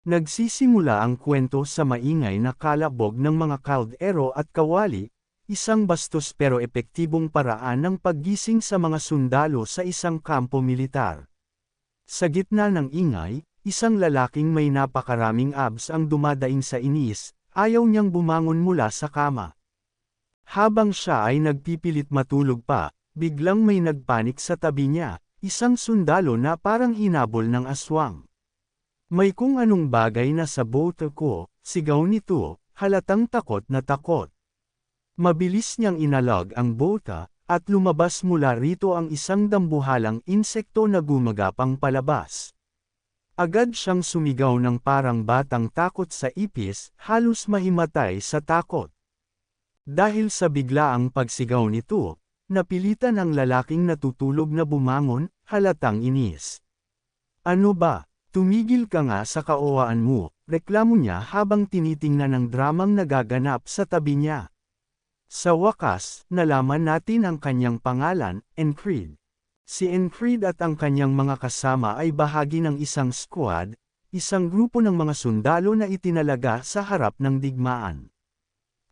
Nagsisimula ang kwento sa maingay na kalabog ng mga kaldero at kawali, isang bastos pero epektibong paraan ng paggising sa mga sundalo sa isang kampo militar. Sa gitna ng ingay, isang lalaking may napakaraming abs ang dumadaing sa inis, ayaw niyang bumangon mula sa kama. Habang siya ay nagpipilit matulog pa, biglang may nagpanik sa tabi niya, isang sundalo na parang hinabol ng aswang. May kung anong bagay na sa bote ko, sigaw nito, halatang takot na takot. Mabilis niyang inalog ang bota, at lumabas mula rito ang isang dambuhalang insekto na gumagapang palabas. Agad siyang sumigaw ng parang batang takot sa ipis, halos mahimatay sa takot. Dahil sa biglaang pagsigaw nito, napilitan ang lalaking natutulog na bumangon, halatang inis. Ano ba? Tumigil ka nga sa kaawaan mo, reklamo niya habang tinitingnan ang dramang nagaganap sa tabi niya. Sa wakas, nalaman natin ang kanyang pangalan, Encred. Si Encred at ang kanyang mga kasama ay bahagi ng isang squad, isang grupo ng mga sundalo na itinalaga sa harap ng digmaan.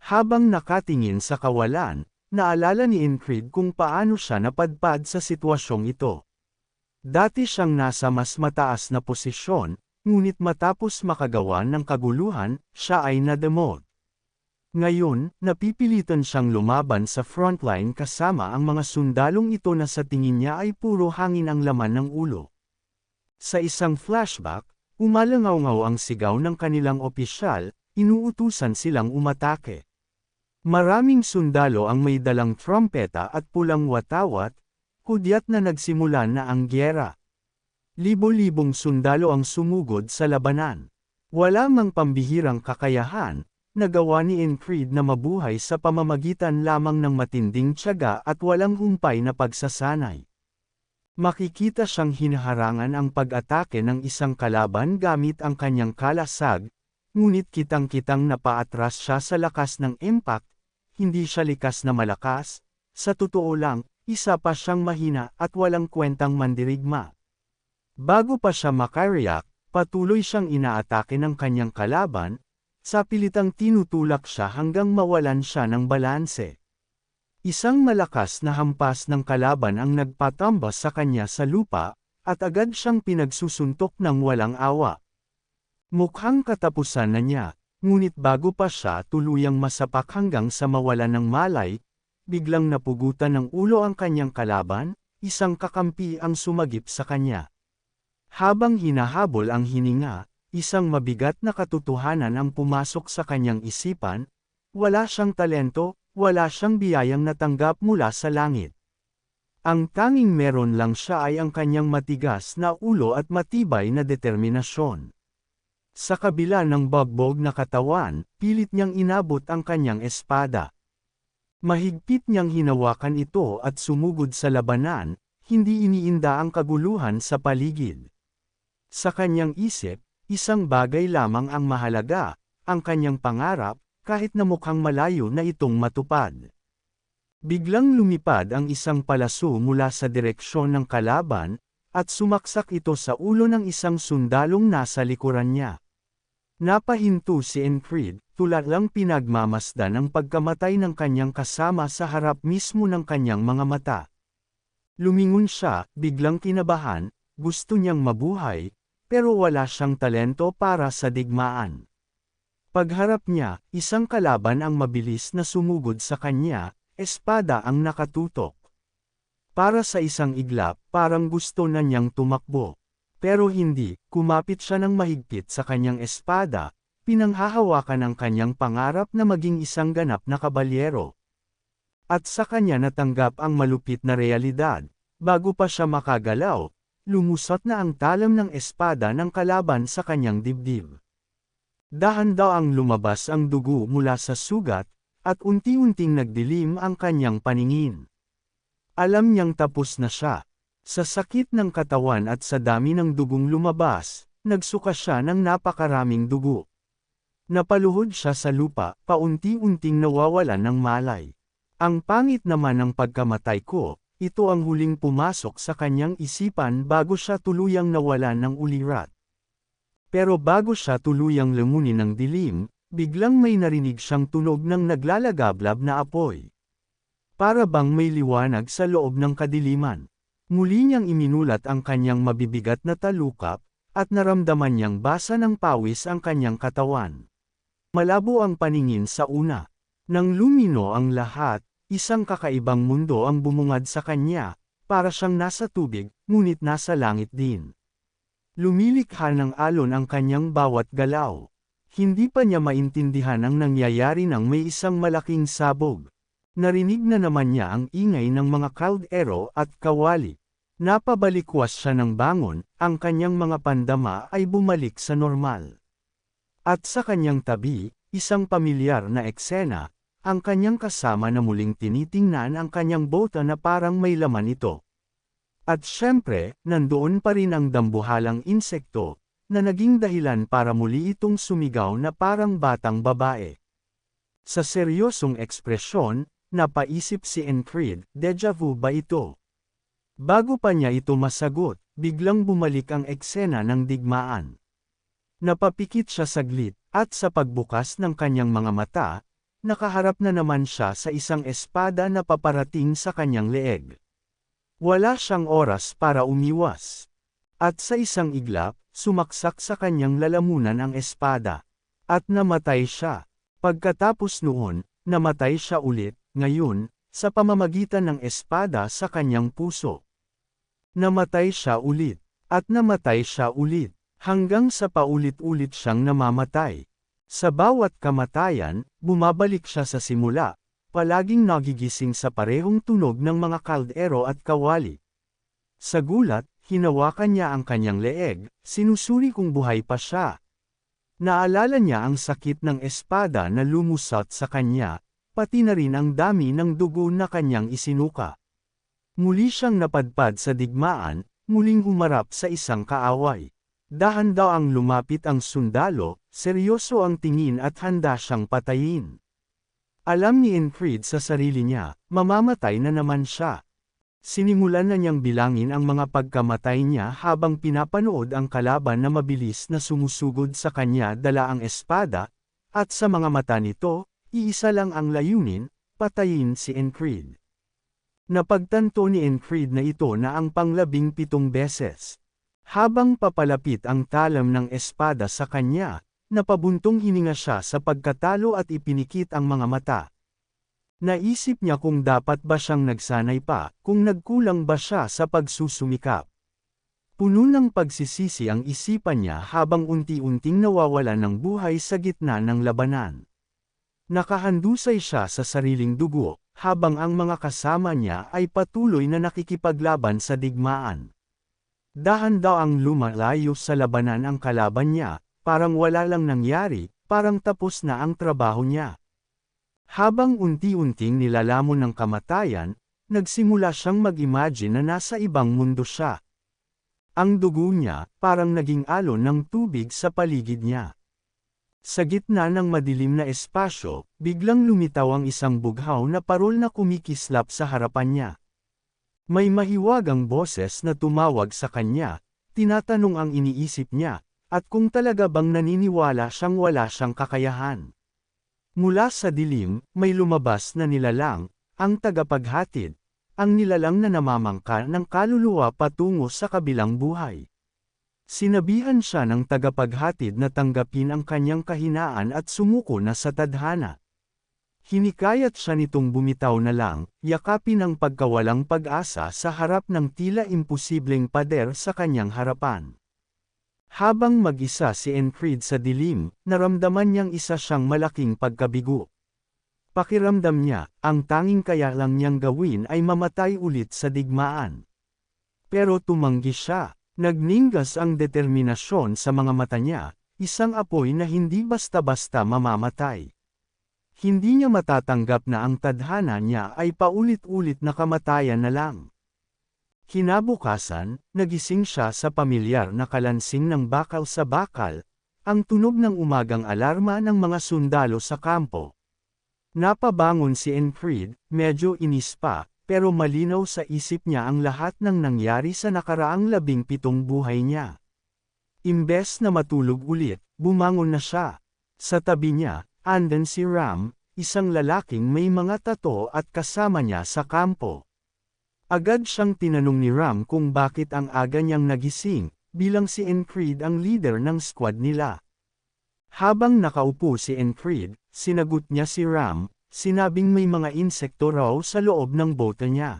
Habang nakatingin sa kawalan, naalala ni Encred kung paano siya napadpad sa sitwasyong ito. Dati siyang nasa mas mataas na posisyon, ngunit matapos makagawa ng kaguluhan, siya ay na-demote. Ngayon, napipilitan siyang lumaban sa frontline kasama ang mga sundalong ito na sa tingin niya ay puro hangin ang laman ng ulo. Sa isang flashback, umalangaw-ngaw ang sigaw ng kanilang opisyal, inuutusan silang umatake. Maraming sundalo ang may dalang trompeta at pulang watawat, hudyat na nagsimula na ang gyera. Libo-libong sundalo ang sumugod sa labanan. Wala mang pambihirang kakayahan, nagawa ni Encred na mabuhay sa pamamagitan lamang ng matinding tiyaga at walang humpay na pagsasanay. Makikita siyang hinaharangan ang pag-atake ng isang kalaban gamit ang kanyang kalasag, ngunit kitang-kitang napaatras siya sa lakas ng impact, hindi siya likas na malakas, sa totoo lang, isa pa siyang mahina at walang kwentang mandirigma. Bago pa siya makariyak, patuloy siyang inaatake ng kanyang kalaban, sa pilitang tinutulak siya hanggang mawalan siya ng balanse. Isang malakas na hampas ng kalaban ang nagpatambas sa kanya sa lupa, at agad siyang pinagsusuntok ng walang awa. Mukhang katapusan na niya, ngunit bago pa siya tuluyang masapak hanggang sa mawalan ng malay, biglang napugutan ng ulo ang kanyang kalaban, isang kakampi ang sumagip sa kanya. Habang hinahabol ang hininga, isang mabigat na katotohanan ang pumasok sa kanyang isipan, wala siyang talento, wala siyang biyayang natanggap mula sa langit. Ang tanging meron lang siya ay ang kanyang matigas na ulo at matibay na determinasyon. Sa kabila ng bagbog na katawan, pilit niyang inabot ang kanyang espada. Mahigpit niyang hinawakan ito at sumugod sa labanan, hindi iniinda ang kaguluhan sa paligid. Sa kanyang isip, isang bagay lamang ang mahalaga, ang kanyang pangarap, kahit na mukhang malayo na itong matupad. Biglang lumipad ang isang palaso mula sa direksyon ng kalaban, at sumaksak ito sa ulo ng isang sundalong nasa likuran niya. Napahinto si Encred, tulalang pinagmamasdan ang pagkamatay ng kanyang kasama sa harap mismo ng kanyang mga mata. Lumingon siya, biglang kinabahan, gusto niyang mabuhay, pero wala siyang talento para sa digmaan. Pagharap niya, isang kalaban ang mabilis na sumugod sa kanya, espada ang nakatutok. Para sa isang iglap, parang gusto na niyang tumakbo. Pero hindi, kumapit siya ng mahigpit sa kanyang espada, pinanghahawakan ang kanyang pangarap na maging isang ganap na kabalyero. At sa kanya natanggap ang malupit na realidad, bago pa siya makagalaw, lumusot na ang talam ng espada ng kalaban sa kanyang dibdib. Dahan-dahang lumabas ang dugo mula sa sugat, at unti-unting nagdilim ang kanyang paningin. Alam niyang tapos na siya. Sa sakit ng katawan at sa dami ng dugong lumabas, nagsuka siya ng napakaraming dugo. Napaluhod siya sa lupa, paunti-unting nawawalan ng malay. Ang pangit naman ng pagkamatay ko, ito ang huling pumasok sa kanyang isipan bago siya tuluyang nawalan ng ulirat. Pero bago siya tuluyang lamunin ng dilim, biglang may narinig siyang tunog ng naglalagablab na apoy. Para bang may liwanag sa loob ng kadiliman. Muli niyang iminulat ang kanyang mabibigat na talukap, at naramdaman niyang basa ng pawis ang kanyang katawan. Malabo ang paningin sa una. Nang lumino ang lahat, isang kakaibang mundo ang bumungad sa kanya, para siyang nasa tubig, ngunit nasa langit din. Lumilikha ng alon ang kanyang bawat galaw. Hindi pa niya maintindihan ang nangyayari nang may isang malaking sabog. Narinig na naman niya ang ingay ng mga kaldero at kawali. Napabalikwas siya ng bangon, ang kanyang mga pandama ay bumalik sa normal. At sa kanyang tabi, isang pamilyar na eksena, ang kanyang kasama na muling tinitingnan ang kanyang bota na parang may laman ito. At syempre, nandoon pa rin ang dambuhalang insekto, na naging dahilan para muli itong sumigaw na parang batang babae. Sa seryosong ekspresyon, napaisip si Encred, deja vu ba ito? Bago pa niya ito masagot, biglang bumalik ang eksena ng digmaan. Napapikit siya saglit, at sa pagbukas ng kanyang mga mata, nakaharap na naman siya sa isang espada na paparating sa kanyang leeg. Wala siyang oras para umiwas. At sa isang iglap, sumaksak sa kanyang lalamunan ang espada. At namatay siya. Pagkatapos noon, namatay siya ulit, ngayon, sa pamamagitan ng espada sa kanyang puso. Namatay siya ulit. At namatay siya ulit. Hanggang sa paulit-ulit siyang namamatay. Sa bawat kamatayan, bumabalik siya sa simula. Palaging nagigising sa parehong tunog ng mga kaldero at kawali. Sa gulat, hinawakan niya ang kanyang leeg, sinusuri kung buhay pa siya. Naalala niya ang sakit ng espada na lumusot sa kanya, pati na rin ang dami ng dugo na kanyang isinuka. Muli siyang napadpad sa digmaan, muling humarap sa isang kaaway. Dahan-daw ang lumapit ang sundalo, seryoso ang tingin at handa siyang patayin. Alam ni Encred sa sarili niya, mamamatay na naman siya. Sinimulan na niyang bilangin ang mga pagkamatay niya habang pinapanood ang kalaban na mabilis na sumusugod sa kanya dala ang espada, at sa mga mata nito, iisa lang ang layunin, patayin si Encred. Napagtanto ni Encred na ito na ang pang-17 beses. Habang papalapit ang talam ng espada sa kanya, napabuntong hininga siya sa pagkatalo at ipinikit ang mga mata. Naisip niya kung dapat ba siyang nagsanay pa, kung nagkulang ba siya sa pagsusumikap. Puno ng pagsisisi ang isipan niya habang unti-unting nawawala ng buhay sa gitna ng labanan. Nakahandusay siya sa sariling dugo, habang ang mga kasama niya ay patuloy na nakikipaglaban sa digmaan. Dahan-daw ang lumalayo sa labanan ang kalaban niya, parang wala lang nangyari, parang tapos na ang trabaho niya. Habang unti-unting nilalamon ng kamatayan, nagsimula siyang mag-imagine na nasa ibang mundo siya. Ang dugo niya, parang naging alon ng tubig sa paligid niya. Sa gitna ng madilim na espasyo, biglang lumitaw ang isang bughaw na parol na kumikislap sa harapan niya. May mahiwagang boses na tumawag sa kanya, tinatanong ang iniisip niya, at kung talaga bang naniniwala siyang wala siyang kakayahan. Mula sa dilim, may lumabas na nilalang, ang tagapaghatid, ang nilalang na namamangka ng kaluluwa patungo sa kabilang buhay. Sinabihan siya ng tagapaghatid na tanggapin ang kanyang kahinaan at sumuko na sa tadhana. Hinikayat siya nitong bumitaw na lang, yakapin ang pagkawalang pag-asa sa harap ng tila imposibleng pader sa kanyang harapan. Habang mag-isa si Encred sa dilim, naramdaman niyang isa siyang malaking pagkabigo. Pakiramdam niya, ang tanging kaya lang niyang gawin ay mamatay ulit sa digmaan. Pero tumanggi siya, nagningas ang determinasyon sa mga mata niya, isang apoy na hindi basta-basta mamamatay. Hindi niya matatanggap na ang tadhana niya ay paulit-ulit na kamatayan na lang. Kinabukasan, nagising siya sa pamilyar na kalansing ng bakal sa bakal, ang tunog ng umagang alarma ng mga sundalo sa kampo. Napabangon si Encred, medyo inis pa, pero malinaw sa isip niya ang lahat ng nangyari sa nakaraang 17 buhay niya. Imbes na matulog ulit, bumangon na siya. Sa tabi niya, andan si Ram, isang lalaking may mga tato at kasama niya sa kampo. Agad siyang tinanong ni Ram kung bakit ang aga niyang nagising, bilang si Encred ang leader ng squad nila. Habang nakaupo si Encred, sinagot niya si Ram, sinabing may mga insekto raw sa loob ng bote niya.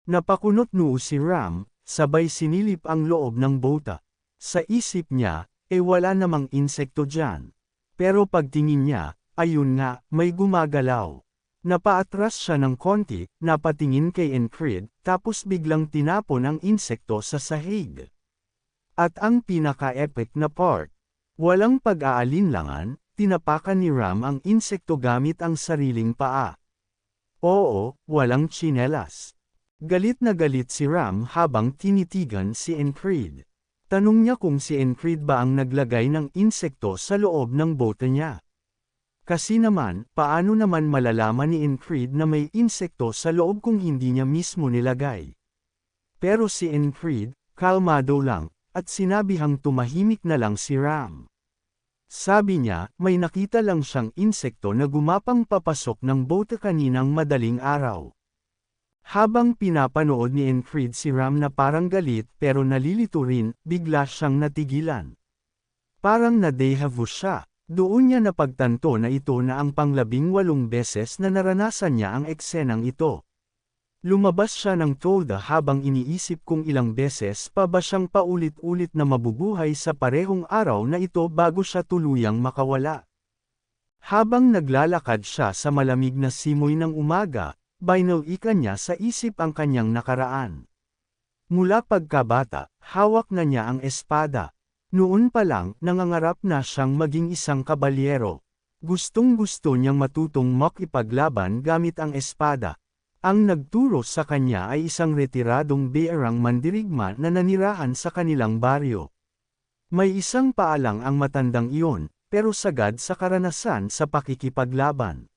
Napakunot noo si Ram, sabay sinilip ang loob ng bota. Sa isip niya, wala namang insekto dyan. Pero pagtingin niya, ayun nga, may gumagalaw. Napaatras siya ng konti, napatingin kay Encred, tapos biglang tinapon ang insekto sa sahig. At ang pinaka-epic na part, walang pag-aalinlangan, tinapakan ni Ram ang insekto gamit ang sariling paa. Oo, walang tsinelas. Galit na galit si Ram habang tinitigan si Encred. Tanong niya kung si Encred ba ang naglagay ng insekto sa loob ng bote niya. Kasi naman, paano naman malalaman ni Encred na may insekto sa loob kung hindi niya mismo nilagay? Pero si Encred, kalmado lang, at sinabihang tumahimik na lang si Ram. Sabi niya, may nakita lang siyang insekto na gumapang papasok ng bote kaninang madaling araw. Habang pinapanood ni Encred si Ram na parang galit pero nalilito rin, bigla siyang natigilan. Parang na-deja vu siya. Doon niya napagtanto na ito na ang pang-18 beses na naranasan niya ang eksenang ito. Lumabas siya ng tolda habang iniisip kung ilang beses pa ba siyang paulit-ulit na mabubuhay sa parehong araw na ito bago siya tuluyang makawala. Habang naglalakad siya sa malamig na simoy ng umaga, binalikan niya sa isip ang kanyang nakaraan. Mula pagkabata, hawak na niya ang espada. Noon pa lang, nangangarap na siyang maging isang kabalyero. Gustong-gusto niyang matutong makipaglaban gamit ang espada. Ang nagturo sa kanya ay isang retiradong bearang mandirigma na nanirahan sa kanilang baryo. May isang paalang ang matandang iyon, pero sagad sa karanasan sa pakikipaglaban.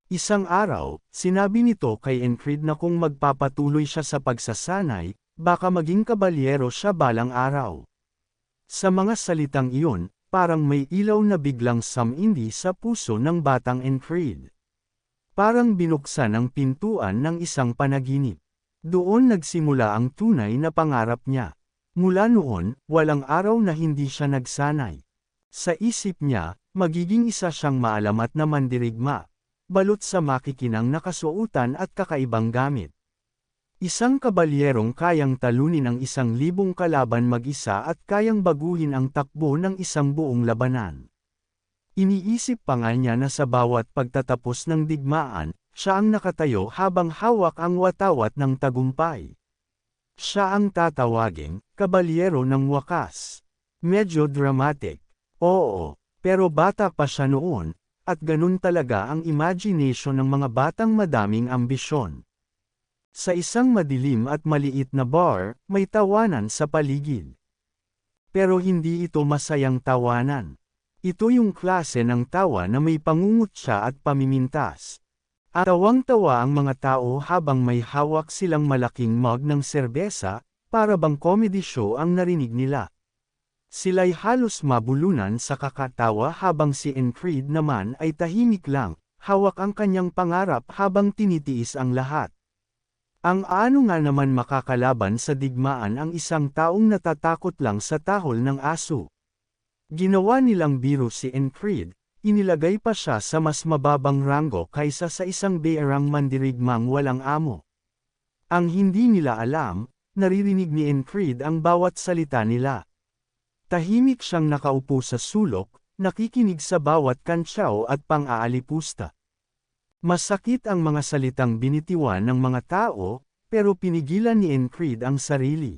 Isang araw, sinabi nito kay Encred na kung magpapatuloy siya sa pagsasanay, baka maging kabalyero siya balang araw. Sa mga salitang iyon, parang may ilaw na biglang sumindi sa puso ng batang Encred. Parang binuksan ang pintuan ng isang panaginip. Doon nagsimula ang tunay na pangarap niya. Mula noon, walang araw na hindi siya nagsanay. Sa isip niya, magiging isa siyang maalamat na mandirigma, balot sa makikinang nakasuotan at kakaibang gamit. Isang kabalyerong kayang talunin ang 1,000 kalaban mag-isa at kayang baguhin ang takbo ng isang buong labanan. Iniisip pa nga niya na sa bawat pagtatapos ng digmaan, siya ang nakatayo habang hawak ang watawat ng tagumpay. Siya ang tatawaging, kabalyero ng wakas. Medyo dramatic. Oo, pero bata pa siya noon, at ganun talaga ang imagination ng mga batang madaming ambisyon. Sa isang madilim at maliit na bar, may tawanan sa paligid. Pero hindi ito masayang tawanan. Ito yung klase ng tawa na may pangungutya at pamimintas. At tawang-tawa ang mga tao habang may hawak silang malaking mug ng serbesa, para bang comedy show ang narinig nila. Sila'y halos mabulunan sa kakatawa habang si Encred naman ay tahimik lang, hawak ang kanyang pangarap habang tinitiis ang lahat. Ang ano nga naman makakalaban sa digmaan ang isang taong natatakot lang sa tahol ng aso. Ginawa nilang biro si Encred, inilagay pa siya sa mas mababang ranggo kaysa sa isang bearang mandirigmang walang amo. Ang hindi nila alam, naririnig ni Encred ang bawat salita nila. Tahimik siyang nakaupo sa sulok, nakikinig sa bawat kantsaw at pang-aalipusta. Masakit ang mga salitang binitiwan ng mga tao, pero pinigilan ni Encred ang sarili.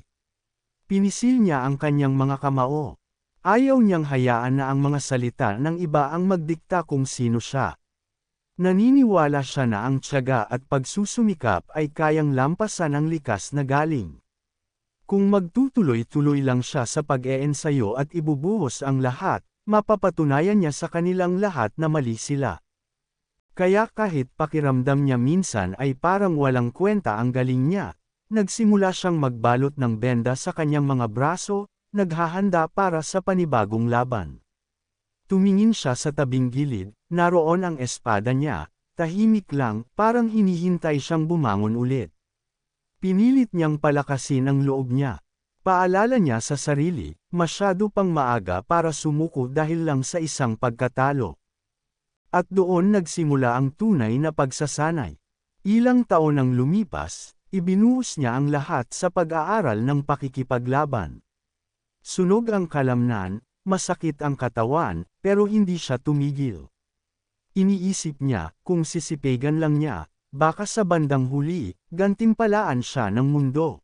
Pinisil niya ang kanyang mga kamao. Ayaw niyang hayaan na ang mga salita ng iba ang magdikta kung sino siya. Naniniwala siya na ang tiyaga at pagsusumikap ay kayang lampasan ang likas na galing. Kung magtutuloy-tuloy lang siya sa pag-eensayo at ibubuhos ang lahat, mapapatunayan niya sa kanilang lahat na mali sila. Kaya kahit pakiramdam niya minsan ay parang walang kwenta ang galing niya, nagsimula siyang magbalot ng benda sa kanyang mga braso, naghahanda para sa panibagong laban. Tumingin siya sa tabing gilid, naroon ang espada niya, tahimik lang, parang hinihintay siyang bumangon ulit. Pinilit niyang palakasin ang loob niya. Paalala niya sa sarili, masyado pang maaga para sumuko dahil lang sa isang pagkatalo. At doon nagsimula ang tunay na pagsasanay. Ilang taon ang lumipas, ibinuhos niya ang lahat sa pag-aaral ng pakikipaglaban. Sunog ang kalamnan, masakit ang katawan, pero hindi siya tumigil. Iniisip niya, kung sisipegan lang niya, baka sa bandang huli, gantimpalaan siya ng mundo.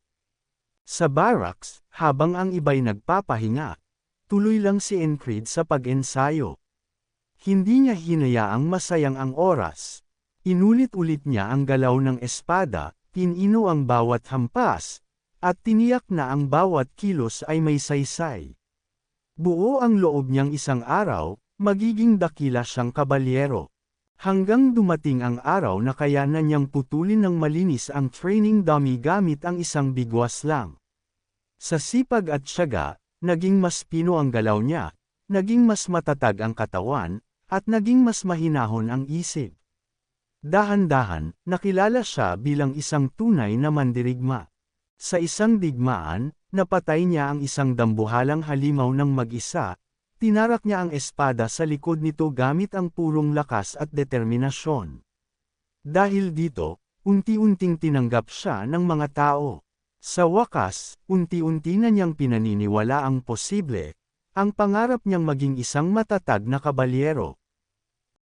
Sa barracks, habang ang iba'y nagpapahinga, tuloy lang si Increed sa pag-ensayo. Hindi niya hinayaang masayang ang oras. Inulit-ulit niya ang galaw ng espada, tinino ang bawat hampas, at tiniyak na ang bawat kilos ay may saysay. Buo ang loob niyang isang araw, magiging dakila siyang kabalyero. Hanggang dumating ang araw na kaya na niyang putulin ng malinis ang training dummy gamit ang isang bigwas lang. Sa sipag at tiyaga, naging mas pino ang galaw niya, naging mas matatag ang katawan, at naging mas mahinahon ang isip. Dahan-dahan, nakilala siya bilang isang tunay na mandirigma. Sa isang digmaan, napatay niya ang isang dambuhalang halimaw ng mag-isa, tinarak niya ang espada sa likod nito gamit ang purong lakas at determinasyon. Dahil dito, unti-unting tinanggap siya ng mga tao. Sa wakas, unti-unti na niyang pinaniniwala ang posible, ang pangarap niyang maging isang matatag na kabalyero.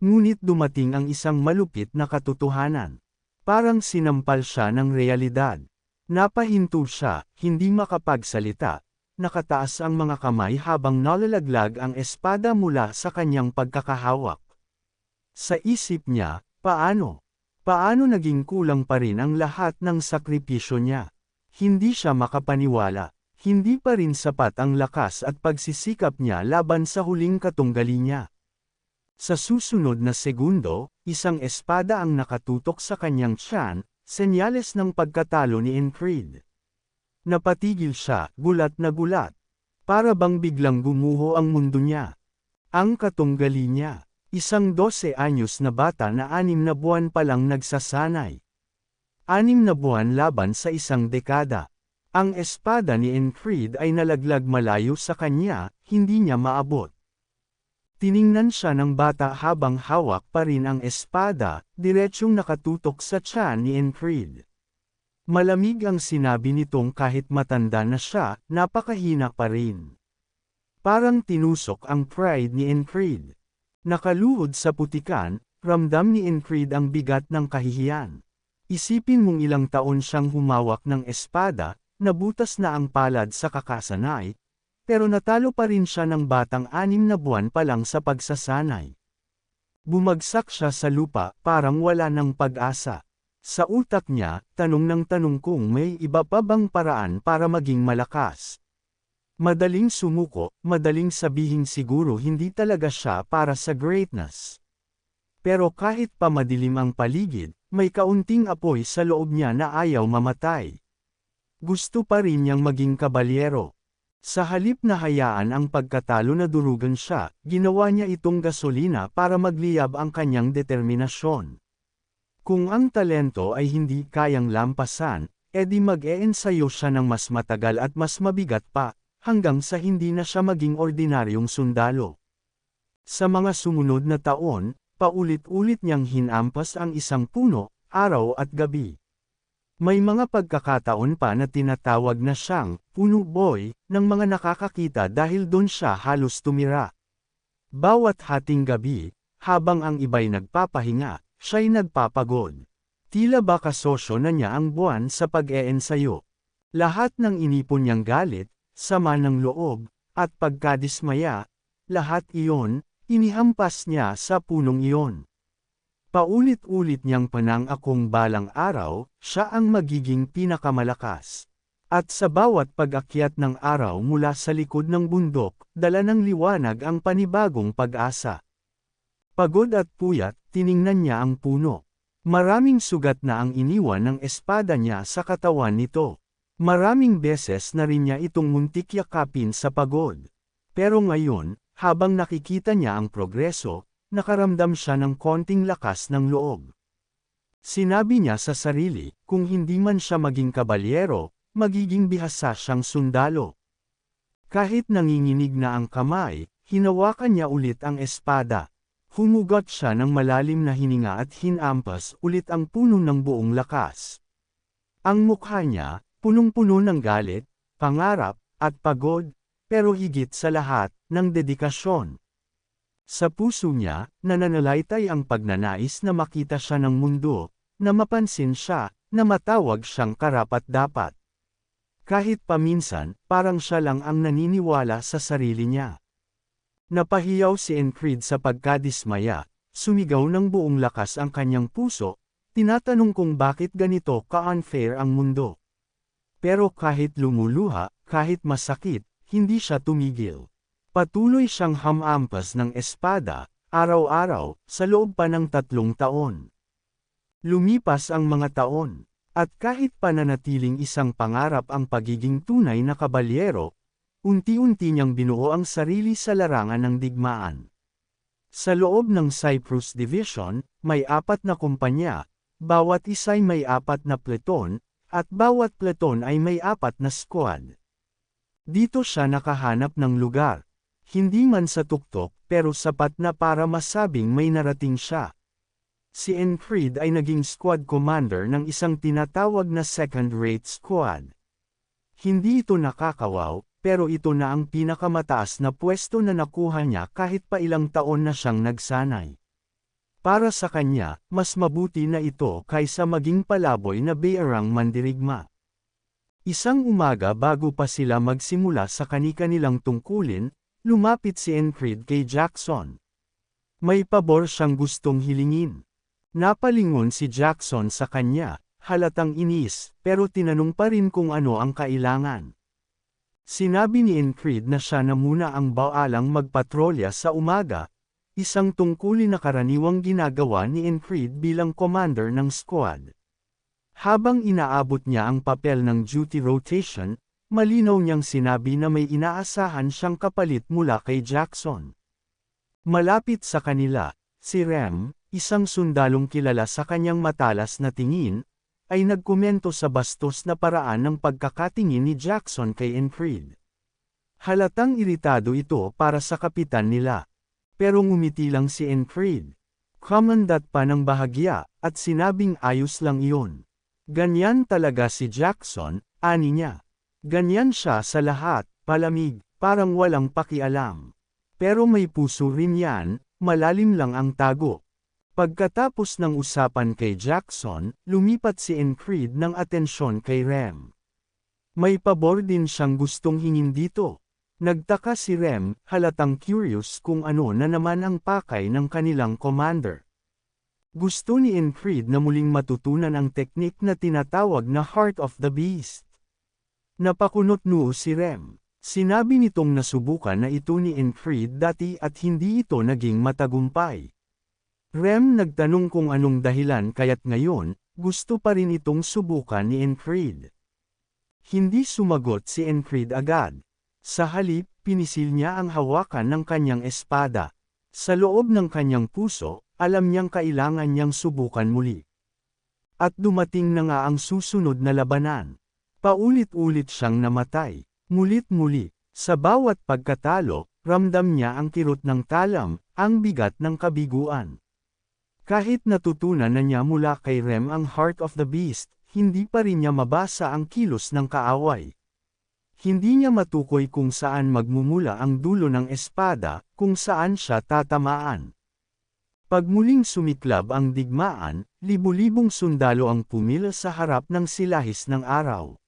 Ngunit dumating ang isang malupit na katotohanan. Parang sinampal siya ng realidad. Napahinto siya, hindi makapagsalita, nakataas ang mga kamay habang nalalaglag ang espada mula sa kanyang pagkakahawak. Sa isip niya, paano? Paano naging kulang pa rin ang lahat ng sakripisyo niya? Hindi siya makapaniwala, hindi pa rin sapat ang lakas at pagsisikap niya laban sa huling katunggali niya. Sa susunod na segundo, isang espada ang nakatutok sa kanyang tiyan, senyales ng pagkatalo ni Increed. Napatigil siya, gulat na gulat. Para bang biglang gumuho ang mundo niya. Ang katunggali niya, isang 12 anyos na bata na 6 na buwan pa lang nagsasanay. 6 na buwan laban sa isang dekada. Ang espada ni Increed ay nalaglag malayo sa kanya, hindi niya maabot. Tiningnan siya ng bata habang hawak pa rin ang espada, diretsyong nakatutok sa tiyan ni Increed. Malamig ang sinabi nitong kahit matanda na siya, napakahina pa rin. Parang tinusok ang pride ni Increed. Nakaluhod sa putikan, ramdam ni Increed ang bigat ng kahihiyan. Isipin mong ilang taon siyang humawak ng espada, nabutas na ang palad sa kakasanay, pero natalo pa rin siya ng batang 6 na buwan pa lang sa pagsasanay. Bumagsak siya sa lupa, parang wala ng pag-asa. Sa utak niya, tanong ng tanong kung may iba pa bang paraan para maging malakas. Madaling sumuko, madaling sabihing siguro hindi talaga siya para sa greatness. Pero kahit pa madilim ang paligid, may kaunting apoy sa loob niya na ayaw mamatay. Gusto pa rin niyang maging kabalyero. Sa halip na hayaan ang pagkatalo na durugan siya, ginawa niya itong gasolina para magliyab ang kanyang determinasyon. Kung ang talento ay hindi kayang lampasan, edi mag-eensayo siya ng mas matagal at mas mabigat pa, hanggang sa hindi na siya maging ordinaryong sundalo. Sa mga sumunod na taon, paulit-ulit niyang hinampas ang isang puno, araw at gabi. May mga pagkakataon pa na tinatawag na siyang "puno boy" ng mga nakakakita dahil doon siya halos tumira. Bawat hating gabi, habang ang iba'y nagpapahinga, siya'y nagpapagod. Tila ba kasosyo na niya ang buwan sa pag-eensayo. Lahat ng inipon niyang galit, sama ng loob, at pagkadismaya, lahat iyon, inihampas niya sa punong iyon. Paulit-ulit niyang panangakong balang araw, siya ang magiging pinakamalakas. At sa bawat pag-akyat ng araw mula sa likod ng bundok, dala ng liwanag ang panibagong pag-asa. Pagod at puyat, tiningnan niya ang puno. Maraming sugat na ang iniwan ng espada niya sa katawan nito. Maraming beses na rin niya itong muntik yakapin sa pagod. Pero ngayon, habang nakikita niya ang progreso, nakaramdam siya ng konting lakas ng loob. Sinabi niya sa sarili, kung hindi man siya maging kabalyero, magiging bihasa siyang sundalo. Kahit nanginginig na ang kamay, hinawakan niya ulit ang espada. Humugot siya ng malalim na hininga at hinampas ulit ang puno ng buong lakas. Ang mukha niya, punong-puno ng galit, pangarap, at pagod, pero higit sa lahat, ng dedikasyon. Sa puso niya, nananalaytay ang pagnanais na makita siya ng mundo, na mapansin siya, na matawag siyang karapat-dapat. Kahit paminsan, parang siya lang ang naniniwala sa sarili niya. Napahiyaw si Increed sa pagkadismaya, sumigaw ng buong lakas ang kanyang puso, tinatanong kung bakit ganito ka-unfair ang mundo. Pero kahit lumuluha, kahit masakit, hindi siya tumigil. Patuloy siyang hamampas ng espada, araw-araw, sa loob pa ng 3 taon. Lumipas ang mga taon, at kahit pananatiling isang pangarap ang pagiging tunay na kabalyero, unti-unti niyang binuo ang sarili sa larangan ng digmaan. Sa loob ng Cyprus Division, may 4 na kumpanya, bawat isa'y may 4 na pleton, at bawat pleton ay may 4 na squad. Dito siya nakahanap ng lugar. Hindi man sa tuktok, pero sapat na para masabing may narating siya. Si Increed ay naging squad commander ng isang tinatawag na second-rate squad. Hindi ito nakakawaw, pero ito na ang pinakamataas na pwesto na nakuha niya kahit pa ilang taon na siyang nagsanay. Para sa kanya, mas mabuti na ito kaysa maging palaboy na bayarang mandirigma. Isang umaga bago pa sila magsimula sa kani-kanilang tungkulin, lumapit si Increed kay Jackson. May pabor siyang gustong hilingin. Napalingon si Jackson sa kanya, halatang inis, pero tinanong pa rin kung ano ang kailangan. Sinabi ni Increed na siya na muna ang baalang magpatrolya sa umaga, isang tungkulin na karaniwang ginagawa ni Increed bilang commander ng squad. Habang inaabot niya ang papel ng duty rotation, malinaw niyang sinabi na may inaasahan siyang kapalit mula kay Jackson. Malapit sa kanila, si Rem, isang sundalong kilala sa kanyang matalas na tingin, ay nagkomento sa bastos na paraan ng pagkakatingin ni Jackson kay Increed. Halatang iritado ito para sa kapitan nila. Pero ngumiti lang si Increed. Kumandat pa ng bahagya, at sinabing ayos lang iyon. Ganyan talaga si Jackson, ani niya. Ganyan siya sa lahat, palamig, parang walang pakialam. Pero may puso rin yan, malalim lang ang tago. Pagkatapos ng usapan kay Jackson, lumipat si Increed ng atensyon kay Rem. May pabor din siyang gustong hingin dito. Nagtaka si Rem, halatang curious kung ano na naman ang pakay ng kanilang commander. Gusto ni Increed na muling matutunan ang teknik na tinatawag na Heart of the Beast. Napakunot-noo si Rem. Sinabi nitong nasubukan na ito ni Increed dati at hindi ito naging matagumpay. Rem nagtanong kung anong dahilan kaya't ngayon, gusto pa rin itong subukan ni Increed. Hindi sumagot si Increed agad. Sa halip, pinisil niya ang hawakan ng kanyang espada. Sa loob ng kanyang puso, alam niyang kailangan niyang subukan muli. At dumating na nga ang susunod na labanan. Paulit-ulit siyang namatay. Mulit-muli, sa bawat pagkatalo, ramdam niya ang kirot ng talam, ang bigat ng kabiguan. Kahit natutunan na niya mula kay Rem ang Heart of the Beast, hindi pa rin niya mabasa ang kilos ng kaaway. Hindi niya matukoy kung saan magmumula ang dulo ng espada, kung saan siya tatamaan. Pag muling sumiklab ang digmaan, libu-libong sundalo ang pumila sa harap ng silahis ng araw.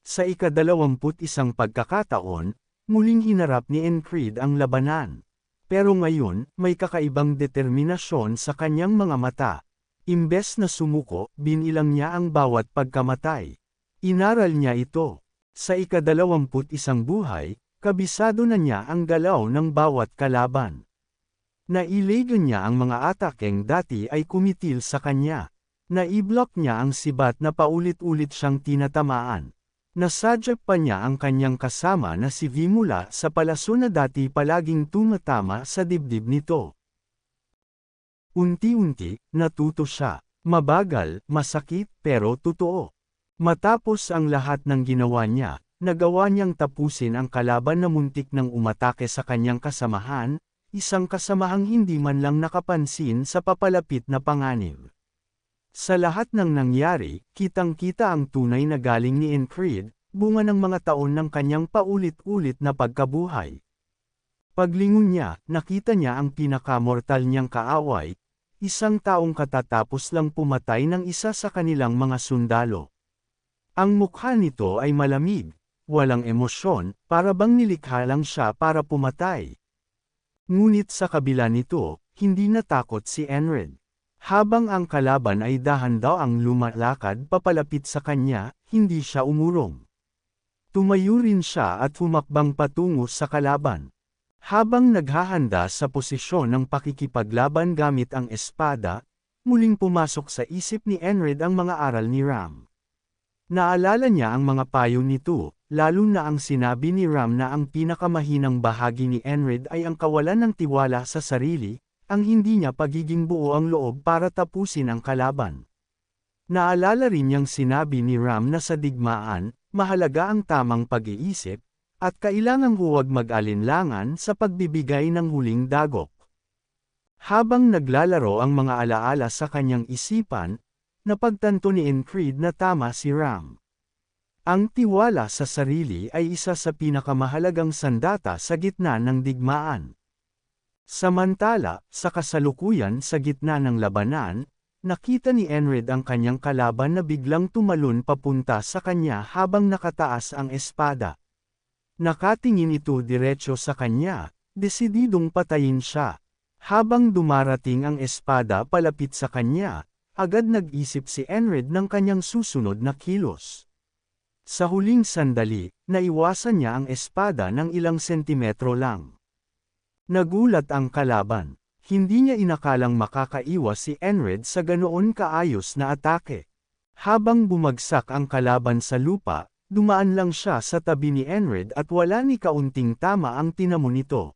Sa ika-21 pagkakataon, muling hinarap ni Increed ang labanan. Pero ngayon, may kakaibang determinasyon sa kanyang mga mata. Imbes na sumuko, binilang niya ang bawat pagkamatay. Inaral niya ito. Sa ika-21 buhay, kabisado na niya ang galaw ng bawat kalaban. Nailagan niya ang mga atakeng dati ay kumitil sa kanya. Naiblock niya ang sibat na paulit-ulit siyang tinatamaan. Nasadya pa niya ang kanyang kasama na si V mula sa palaso na dati palaging tumatama sa dibdib nito. Unti-unti, natuto siya. Mabagal, masakit, pero totoo. Matapos ang lahat ng ginawa niya, nagawa niyang tapusin ang kalaban na muntik nang umatake sa kanyang kasamahan, isang kasamahang hindi man lang nakapansin sa papalapit na panganib. Sa lahat ng nangyari, kitang-kita ang tunay na galing ni Increed, bunga ng mga taon ng kanyang paulit-ulit na pagkabuhay. Paglingon niya, nakita niya ang pinakamortal niyang kaaway, isang taong katatapos lang pumatay ng isa sa kanilang mga sundalo. Ang mukha nito ay malamig, walang emosyon, para bang nilikha lang siya para pumatay. Ngunit sa kabila nito, hindi natakot si Enred. Habang ang kalaban ay dahan-daw ang lumalakad papalapit sa kanya, hindi siya umurong. Tumayo rin siya at humakbang patungo sa kalaban. Habang naghahanda sa posisyon ng pakikipaglaban gamit ang espada, muling pumasok sa isip ni Enred ang mga aral ni Ram. Naalala niya ang mga payo nito, lalo na ang sinabi ni Ram na ang pinakamahinang bahagi ni Enred ay ang kawalan ng tiwala sa sarili, ang hindi niya pagiging buo ang loob para tapusin ang kalaban. Naalala rin niyang sinabi ni Ram na sa digmaan, mahalaga ang tamang pag-iisip, at kailangang huwag mag-alinlangan sa pagbibigay ng huling dagok. Habang naglalaro ang mga alaala sa kanyang isipan, napagtanto ni Increed na tama si Ram. Ang tiwala sa sarili ay isa sa pinakamahalagang sandata sa gitna ng digmaan. Samantala, sa kasalukuyan sa gitna ng labanan, nakita ni Enred ang kanyang kalaban na biglang tumalon papunta sa kanya habang nakataas ang espada. Nakatingin ito diretso sa kanya, desididong patayin siya. Habang dumarating ang espada palapit sa kanya, agad nag-isip si Enred ng kanyang susunod na kilos. Sa huling sandali, naiwasan niya ang espada ng ilang sentimetro lang. Nagulat ang kalaban. Hindi niya inakalang makakaiwas si Enred sa ganoon kaayos na atake. Habang bumagsak ang kalaban sa lupa, dumaan lang siya sa tabi ni Enred at wala ni kaunting tama ang tinamo nito.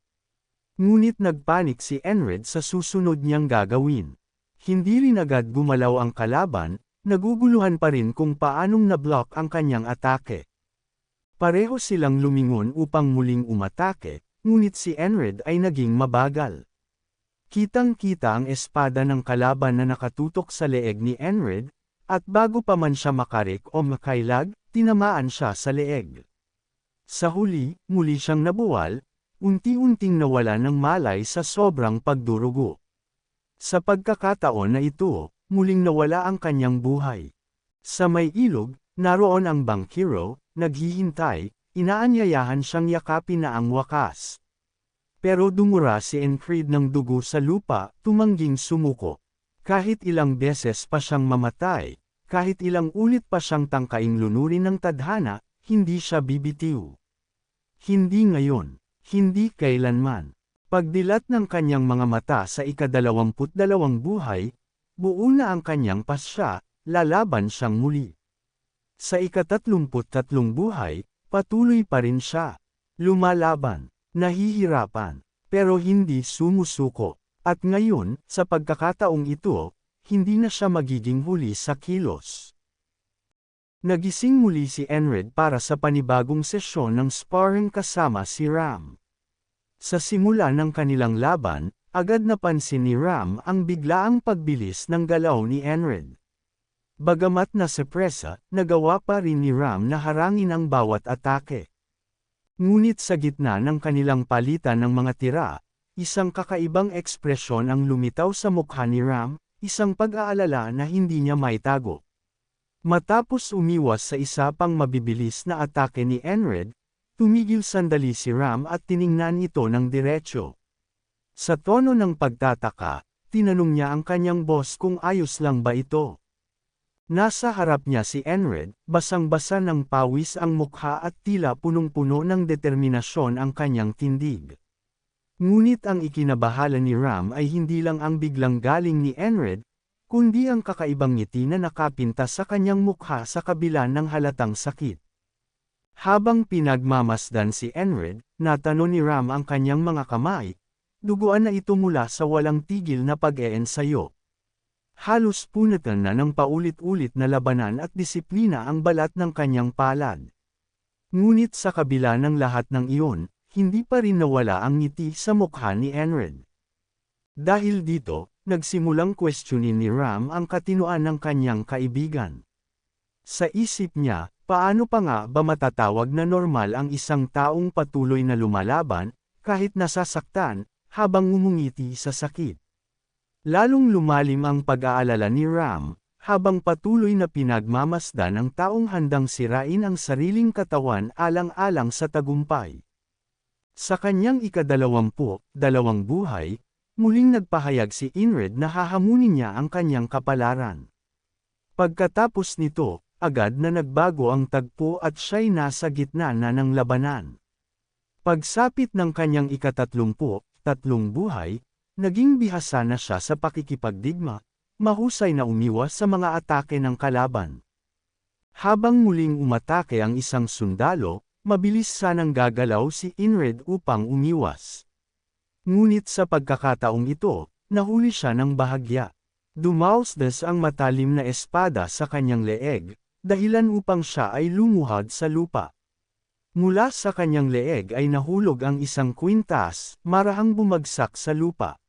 Ngunit nagpanik si Enred sa susunod niyang gagawin. Hindi rin agad gumalaw ang kalaban, naguguluhan pa rin kung paanong na-block ang kanyang atake. Pareho silang lumingon upang muling umatake, ngunit si Enred ay naging mabagal. Kitang-kita ang espada ng kalaban na nakatutok sa leeg ni Enred, at bago pa man siya makarik o makailag, tinamaan siya sa leeg. Sa huli, muli siyang nabuwal, unti-unting nawala ng malay sa sobrang pagdurugo. Sa pagkakataon na ito, muling nawala ang kanyang buhay. Sa may ilog, naroon ang bankero, naghihintay, inaanyayahan siyang yakapin na ang wakas. Pero dumura si Increed ng dugo sa lupa, tumangging sumuko. Kahit ilang beses pa siyang mamatay, kahit ilang ulit pa siyang tangkaing lunurin ng tadhana, hindi siya bibitiw. Hindi ngayon, hindi kailanman. Pagdilat ng kanyang mga mata sa ika-22 buhay, buo na ang kanyang pasya, lalaban siyang muli. Sa ika-33 buhay, patuloy pa rin siya. Lumalaban, nahihirapan, pero hindi sumusuko. At ngayon, sa pagkakataong ito, hindi na siya magiging huli sa kilos. Nagising muli si Enred para sa panibagong sesyon ng sparring kasama si Ram. Sa simula ng kanilang laban, agad napansin ni Ram ang biglaang pagbilis ng galaw ni Enred. Bagamat nasa presa, nagawa pa rin ni Ram na harangin ang bawat atake. Ngunit sa gitna ng kanilang palitan ng mga tira, isang kakaibang ekspresyon ang lumitaw sa mukha ni Ram, isang pag-aalala na hindi niya maitago. Matapos umiwas sa isa pang mabibilis na atake ni Enred, tumigil sandali si Ram at tiningnan ito ng diretsyo. Sa tono ng pagtataka, tinanong niya ang kanyang boss kung ayos lang ba ito. Nasa harap niya si Enred, basang-basa ng pawis ang mukha at tila punong-puno ng determinasyon ang kanyang tindig. Ngunit ang ikinabahala ni Ram ay hindi lang ang biglang galing ni Enred, kundi ang kakaibang ngiti na nakapinta sa kanyang mukha sa kabila ng halatang sakit. Habang pinagmamasdan si Enred, natano ni Ram ang kanyang mga kamay, duguan na ito mula sa walang tigil na pag-eensayo. Halos punatan na ng paulit-ulit na labanan at disiplina ang balat ng kanyang palad. Ngunit sa kabila ng lahat ng iyon, hindi pa rin nawala ang ngiti sa mukha ni Enred. Dahil dito, nagsimulang questionin ni Ram ang katinoan ng kanyang kaibigan. Sa isip niya, paano pa nga ba matatawag na normal ang isang taong patuloy na lumalaban, kahit nasasaktan, habang ngumungiti sa sakit? Lalong lumalim ang pag-aalala ni Ram, habang patuloy na pinagmamasdan ng taong handang sirain ang sariling katawan alang-alang sa tagumpay. Sa kanyang ika-22 buhay, muling nagpahayag si Enred na hahamunin niya ang kanyang kapalaran. Pagkatapos nito, agad na nagbago ang tagpo at siya'y nasa gitna na ng labanan. Pagsapit ng kanyang ika-33 buhay, naging bihasa na siya sa pakikipagdigma, mahusay na umiwas sa mga atake ng kalaban. Habang muling umatake ang isang sundalo, mabilis sanang gagalaw si Enred upang umiwas. Ngunit sa pagkakataong ito, nahuli siya ng bahagya. Dumausdas ang matalim na espada sa kanyang leeg, dahilan upang siya ay lumuhod sa lupa. Mula sa kanyang leeg ay nahulog ang isang kwintas, marahang bumagsak sa lupa.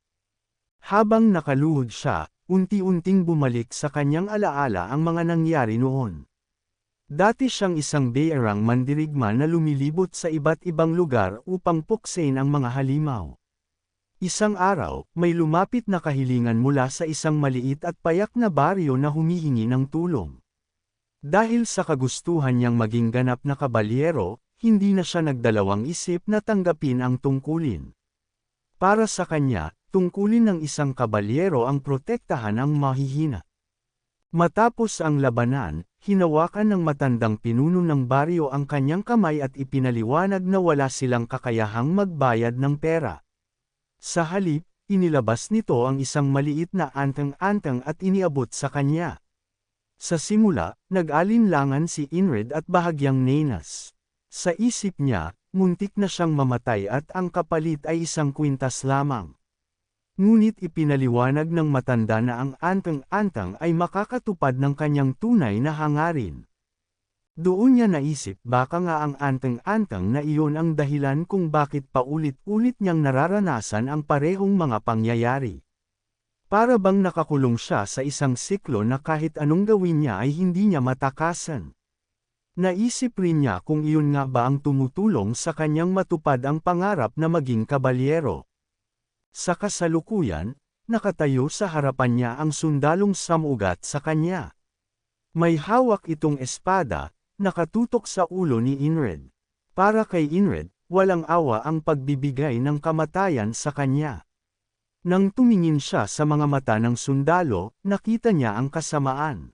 Habang nakaluhod siya, unti-unting bumalik sa kanyang alaala ang mga nangyari noon. Dati siyang isang beerang mandirigma na lumilibot sa iba't ibang lugar upang puksain ang mga halimaw. Isang araw, may lumapit na kahilingan mula sa isang maliit at payak na baryo na humihingi ng tulong. Dahil sa kagustuhan niyang maging ganap na kabalyero, hindi na siya nagdalawang isip na tanggapin ang tungkulin. Para sa kanya, tungkulin ng isang kabalyero ang protektahan ang mahihina. Matapos ang labanan, hinawakan ng matandang pinuno ng baryo ang kanyang kamay at ipinaliwanag na wala silang kakayahang magbayad ng pera. Sa halip, inilabas nito ang isang maliit na antang-antang at iniabot sa kanya. Sa simula, nag-alinlangan si Enred at bahagyang nenas. Sa isip niya, muntik na siyang mamatay at ang kapalit ay isang kwintas lamang. Ngunit ipinaliwanag ng matanda na ang antang-antang ay makakatupad ng kanyang tunay na hangarin. Doon niya naisip baka nga ang antang-antang na iyon ang dahilan kung bakit paulit-ulit niyang nararanasan ang parehong mga pangyayari. Para bang nakakulong siya sa isang siklo na kahit anong gawin niya ay hindi niya matakasan. Naisip rin niya kung iyon nga ba ang tumutulong sa kanyang matupad ang pangarap na maging kabalyero. Sa kasalukuyan, nakatayo sa harapan niya ang sundalong samugat sa kanya. May hawak itong espada, nakatutok sa ulo ni Enred. Para kay Enred, walang awa ang pagbibigay ng kamatayan sa kanya. Nang tumingin siya sa mga mata ng sundalo, nakita niya ang kasamaan.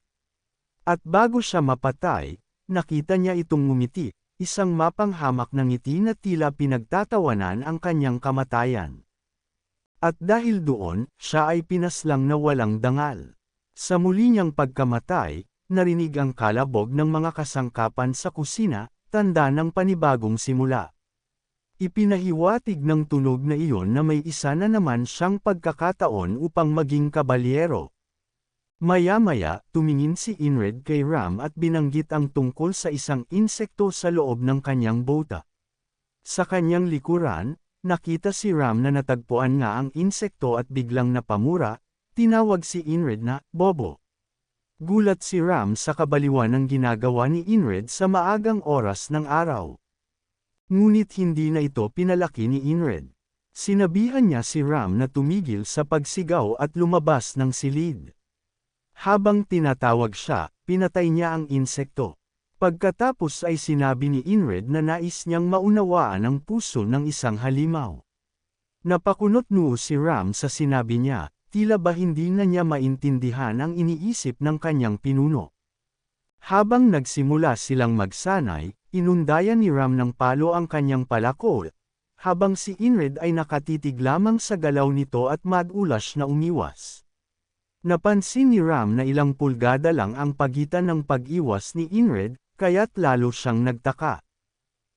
At bago siya mapatay, nakita niya itong ngumiti, isang mapanghamak na ngiti na tila pinagtatawanan ang kanyang kamatayan. At dahil doon, siya ay pinaslang na walang dangal. Sa muli niyang pagkamatay, narinig ang kalabog ng mga kasangkapan sa kusina, tanda ng panibagong simula. Ipinahiwatig ng tunog na iyon na may isa na naman siyang pagkakataon upang maging kabalyero. Maya-maya, tumingin si Enred kay Ram at binanggit ang tungkol sa isang insekto sa loob ng kanyang bota. Sa kanyang likuran, nakita si Ram na natagpuan nga ang insekto at biglang napamura, tinawag si Enred na Bobo. Gulat si Ram sa kabaliwan ng ginagawa ni Enred sa maagang oras ng araw. Ngunit hindi na ito pinalaki ni Enred. Sinabihan niya si Ram na tumigil sa pagsigaw at lumabas ng silid. Habang tinatawag siya, pinatay niya ang insekto. Pagkatapos ay sinabi ni Enred na nais niyang maunawaan ang puso ng isang halimaw. Napakunot-noo si Ram sa sinabi niya, tila ba hindi na niya maintindihan ang iniisip ng kanyang pinuno. Habang nagsimula silang magsanay, inundayan ni Ram ng palo ang kanyang palakol, habang si Enred ay nakatitig lamang sa galaw nito at madulas na umiwas. Napansin ni Ram na ilang pulgada lang ang pagitan ng pag-iwas ni Enred, kaya't lalo siyang nagtaka.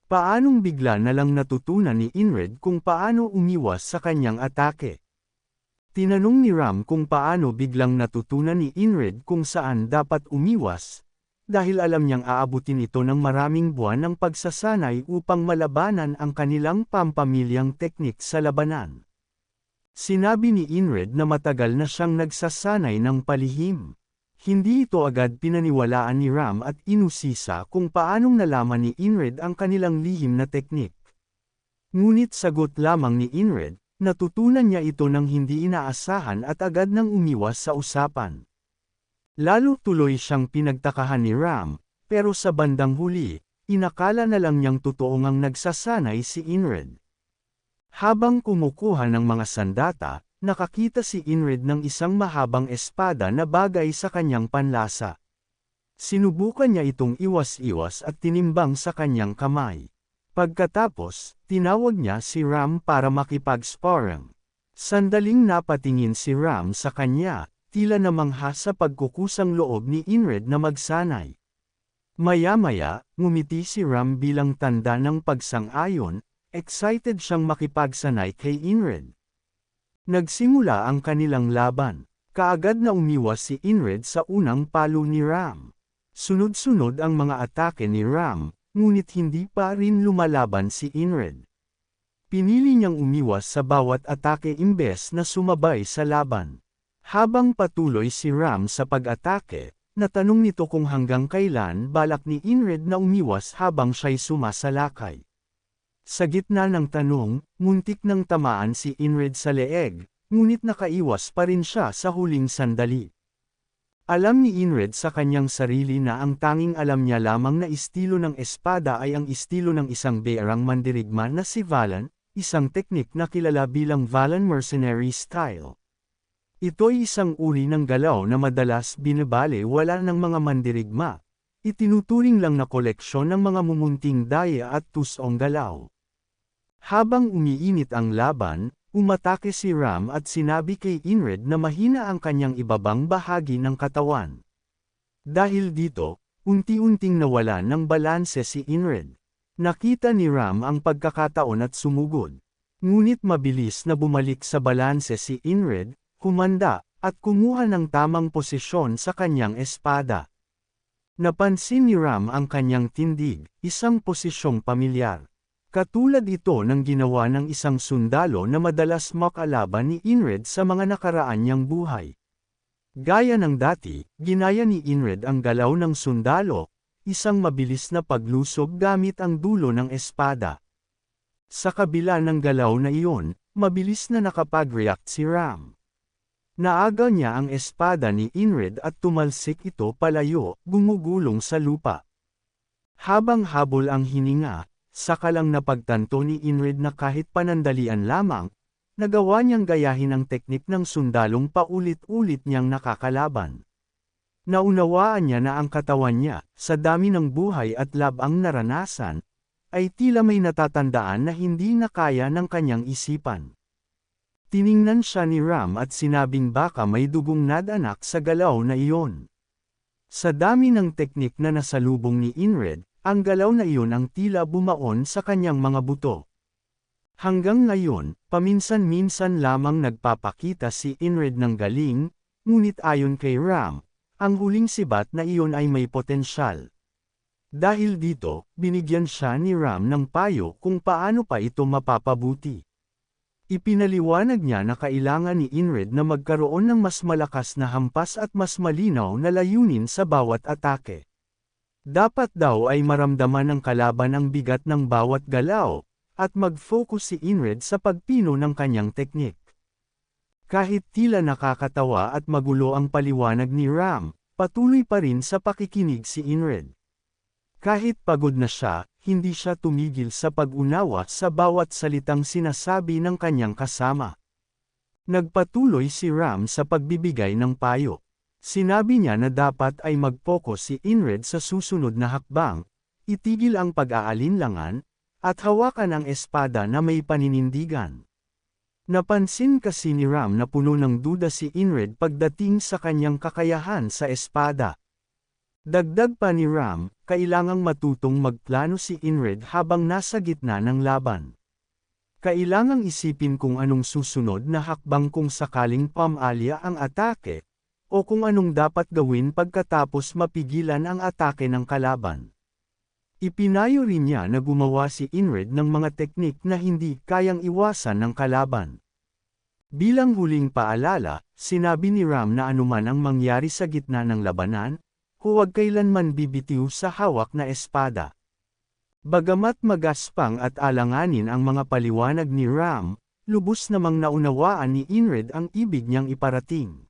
Paanong bigla na lang natutunan ni Inred kung paano umiwas sa kanyang atake? Tinanong ni Ram kung paano biglang natutunan ni Inred kung saan dapat umiwas, dahil alam niyang aabutin ito ng maraming buwan ng pagsasanay upang malabanan ang kanilang pampamilyang teknik sa labanan. Sinabi ni Inred na matagal na siyang nagsasanay ng palihim. Hindi ito agad pinaniwalaan ni Ram at inusisa kung paanong nalaman ni Inred ang kanilang lihim na teknik. Ngunit sagot lamang ni Inred, natutunan niya ito ng hindi inaasahan at agad nang umiwas sa usapan. Lalo tuloy siyang pinagtakahan ni Ram, pero sa bandang huli, inakala na lang niyang totoo ngang nagsasanay si Inred. Habang kumukuha ng mga sandata, nakakita si Inred ng isang mahabang espada na bagay sa kanyang panlasa. Sinubukan niya itong iwas-iwas at tinimbang sa kanyang kamay. Pagkatapos, tinawag niya si Ram para makipag-sparring. Sandaling napatingin si Ram sa kanya, tila namangha sa pagkukusang loob ni Inred na magsanay. Maya-maya, ngumiti si Ram bilang tanda ng pagsang-ayon, excited siyang makipagsanay kay Inred. Nagsimula ang kanilang laban. Kaagad na umiwas si Inred sa unang palo ni Ram. Sunod-sunod ang mga atake ni Ram, ngunit hindi pa rin lumalaban si Inred. Pinili niyang umiwas sa bawat atake imbes na sumabay sa laban. Habang patuloy si Ram sa pag-atake, natanong nito kung hanggang kailan balak ni Inred na umiwas habang siya'y sumasalakay. Sa gitna ng tanong, muntik nang tamaan si Inred sa leeg, ngunit nakaiwas pa rin siya sa huling sandali. Alam ni Inred sa kanyang sarili na ang tanging alam niya lamang na estilo ng espada ay ang estilo ng isang bearang mandirigma na si Valan, isang teknik na kilala bilang Valan Mercenary Style. Ito'y isang uri ng galaw na madalas binabale-wala ng mga mandirigma. Itinuturing lang na koleksyon ng mga mumunting daya at tusong galaw. Habang umiinit ang laban, umatake si Ram at sinabi kay Inred na mahina ang kanyang ibabang bahagi ng katawan. Dahil dito, unti-unting nawala ng balanse si Inred. Nakita ni Ram ang pagkakataon at sumugod. Ngunit mabilis na bumalik sa balanse si Inred, kumanda, at kumuha ng tamang posisyon sa kanyang espada. Napansin ni Ram ang kanyang tindig, isang posisyong pamilyar. Katulad ito ng ginawa ng isang sundalo na madalas makalaban ni Inred sa mga nakaraan niyang buhay. Gaya ng dati, ginaya ni Inred ang galaw ng sundalo, isang mabilis na paglusog gamit ang dulo ng espada. Sa kabila ng galaw na iyon, mabilis na nakapag-react si Ram. Naagaw niya ang espada ni Inred at tumalsik ito palayo, gumugulong sa lupa. Habang habol ang hininga, saka lang napagtanto ni Inred na kahit panandalian lamang, nagawa niyang gayahin ang teknik ng sundalong paulit-ulit niyang nakakalaban. Naunawaan niya na ang katawan niya, sa dami ng buhay at labang naranasan, ay tila may natatandaan na hindi na kaya ng kanyang isipan. Tiningnan siya ni Ram at sinabing baka may dugong nadanak sa galaw na iyon. Sa dami ng teknik na nasalubong ni Inred, ang galaw na iyon ang tila bumaon sa kanyang mga buto. Hanggang ngayon, paminsan-minsan lamang nagpapakita si Inred ng galing, ngunit ayon kay Ram, ang huling sibat na iyon ay may potensyal. Dahil dito, binigyan siya ni Ram ng payo kung paano pa ito mapapabuti. Ipinaliwanag niya na kailangan ni Inred na magkaroon ng mas malakas na hampas at mas malinaw na layunin sa bawat atake. Dapat daw ay maramdaman ng kalaban ang bigat ng bawat galaw, at mag-focus si Inred sa pagpino ng kanyang teknik. Kahit tila nakakatawa at magulo ang paliwanag ni Ram, patuloy pa rin sa pakikinig si Inred. Kahit pagod na siya, hindi siya tumigil sa pag-unawa sa bawat salitang sinasabi ng kanyang kasama. Nagpatuloy si Ram sa pagbibigay ng payo. Sinabi niya na dapat ay mag-focus si Inred sa susunod na hakbang, itigil ang pag-aalinlangan, at hawakan ang espada na may paninindigan. Napansin kasi ni Ram na puno ng duda si Inred pagdating sa kanyang kakayahan sa espada. Dagdag pa ni Ram, kailangang matutong magplano si Inred habang nasa gitna ng laban. Kailangang isipin kung anong susunod na hakbang kung sakaling pamalya ang atake, o kung anong dapat gawin pagkatapos mapigilan ang atake ng kalaban. Ipinayo rin niya na gumawa si Inred ng mga teknik na hindi kayang iwasan ng kalaban. Bilang huling paalala, sinabi ni Ram na anuman ang mangyari sa gitna ng labanan, huwag kailanman bibitiw sa hawak na espada. Bagamat magaspang at alanganin ang mga paliwanag ni Ram, lubos namang naunawaan ni Inred ang ibig niyang iparating.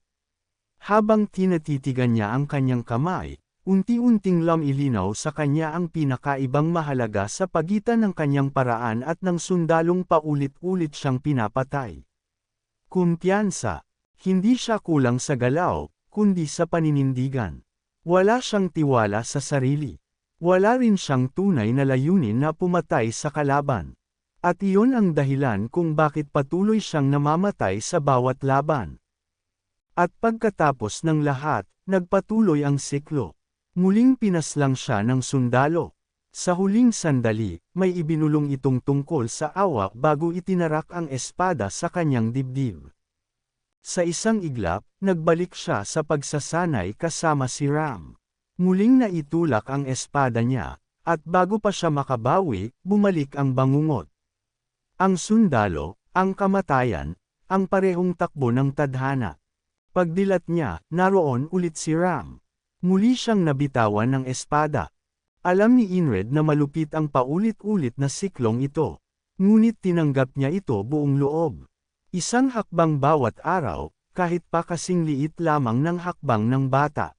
Habang tinatitigan niya ang kanyang kamay, unti-unting lumilinaw sa kanya ang pinakaibang mahalaga sa pagitan ng kanyang paraan at ng sundalong paulit-ulit siyang pinapatay. Kumpiyansa. Hindi siya kulang sa galaw, kundi sa paninindigan. Wala siyang tiwala sa sarili. Wala rin siyang tunay na layunin na pumatay sa kalaban. At iyon ang dahilan kung bakit patuloy siyang namamatay sa bawat laban. At pagkatapos ng lahat, nagpatuloy ang siklo. Muling pinaslang siya ng sundalo. Sa huling sandali, may ibinulong itong tungkol sa awa bago itinarak ang espada sa kanyang dibdib. Sa isang iglap, nagbalik siya sa pagsasanay kasama si Ram. Muling naitulak ang espada niya, at bago pa siya makabawi, bumalik ang bangungot. Ang sundalo, ang kamatayan, ang parehong takbo ng tadhana. Pagdilat niya, naroon ulit si Ram. Muli siyang nabitawan ng espada. Alam ni Inred na malupit ang paulit-ulit na siklong ito. Ngunit tinanggap niya ito buong loob. Isang hakbang bawat araw, kahit pa kasing liit lamang ng hakbang ng bata.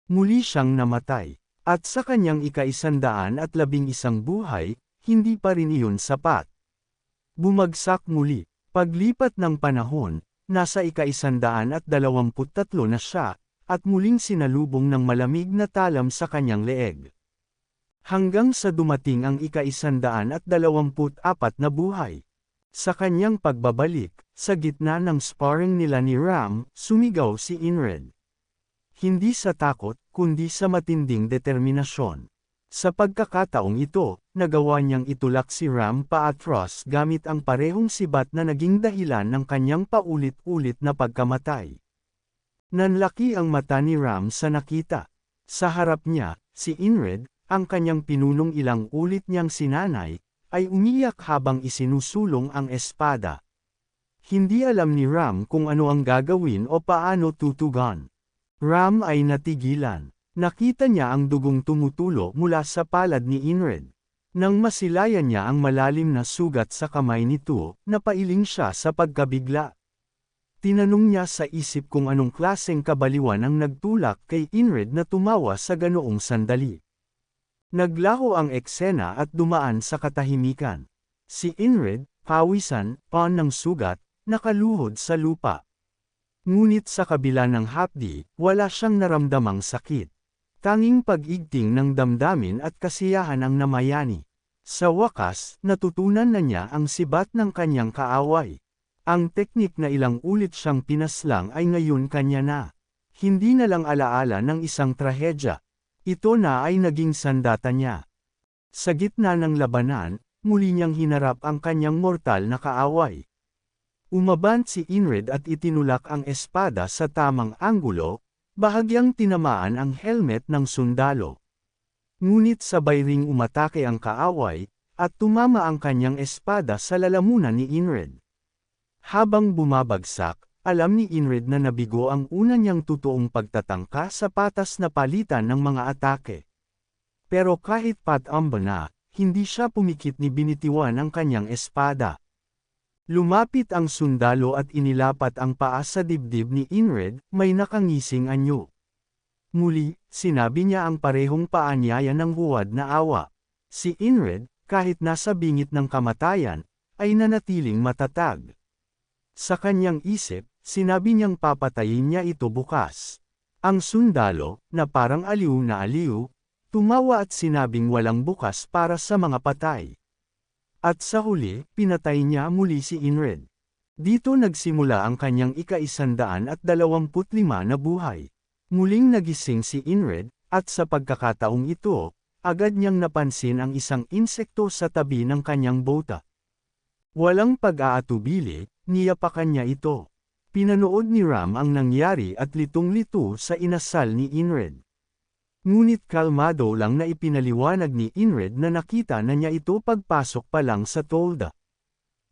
Muli siyang namatay, at sa kanyang ika-111 buhay, hindi pa rin iyon sapat. Bumagsak muli, paglipat ng panahon, nasa ika-123 na siya, at muling sinalubong ng malamig na talam sa kanyang leeg. Hanggang sa dumating ang ika-124 na buhay. Sa kanyang pagbabalik, sa gitna ng sparring nila ni Ram, sumigaw si Inred. Hindi sa takot, kundi sa matinding determinasyon. Sa pagkakataong ito, nagawa niyang itulak si Ram paatras gamit ang parehong sibat na naging dahilan ng kanyang paulit-ulit na pagkamatay. Nanlaki ang mata ni Ram sa nakita. Sa harap niya, si Inred, ang kanyang pinunong ilang ulit niyang sinanay, ay umiyak habang isinusulong ang espada. Hindi alam ni Ram kung ano ang gagawin o paano tutugon. Ram ay natigilan. Nakita niya ang dugong tumutulo mula sa palad ni Inred. Nang masilayan niya ang malalim na sugat sa kamay nito, napailing siya sa pagkabigla. Tinanong niya sa isip kung anong klaseng kabaliwan ang nagtulak kay Inred na tumawa sa ganoong sandali. Naglaho ang eksena at dumaan sa katahimikan. Si Inred, pawisan, pan ng sugat, nakaluhod sa lupa. Ngunit sa kabila ng hapdi, wala siyang naramdamang sakit. Tanging pag-igting ng damdamin at kasiyahan ang namayani. Sa wakas, natutunan na niya ang sibat ng kanyang kaaway. Ang teknik na ilang ulit siyang pinaslang ay ngayon kanya na. Hindi na lang alaala ng isang trahedya. Ito na ay naging sandata niya. Sa gitna ng labanan, muli niyang hinarap ang kanyang mortal na kaaway. Umabant si Inred at itinulak ang espada sa tamang anggulo, bahagyang tinamaan ang helmet ng sundalo. Ngunit sabay ring umatake ang kaaway, at tumama ang kanyang espada sa lalamunan ni Inred. Habang bumabagsak, alam ni Inred na nabigo ang una niyang totoong pagtatangka sa patas na palitan ng mga atake. Pero kahit patamba na, hindi siya pumikit ni binitiwan ang kanyang espada. Lumapit ang sundalo at inilapat ang paa sa dibdib ni Inred, may nakangising anyo. Muli, sinabi niya ang parehong paanyaya ng huwad na awa. Si Inred, kahit nasa bingit ng kamatayan, ay nanatiling matatag. Sa kanyang isip, sinabi niyang papatayin niya ito bukas. Ang sundalo, na parang aliw na aliw, tumawa at sinabing walang bukas para sa mga patay. At sa huli, pinatay niya muli si Inred. Dito nagsimula ang kanyang ika-125 na buhay. Muling nagising si Inred, At sa pagkakataong ito, agad niyang napansin ang isang insekto sa tabi ng kanyang bota. Walang pag-aatubili, niyapakan niya ito. Pinanood ni Ram ang nangyari at litong-lito sa inasal ni Inred. Ngunit kalmado lang na ipinaliwanag ni Inred na nakita na niya ito pagpasok pa lang sa tolda.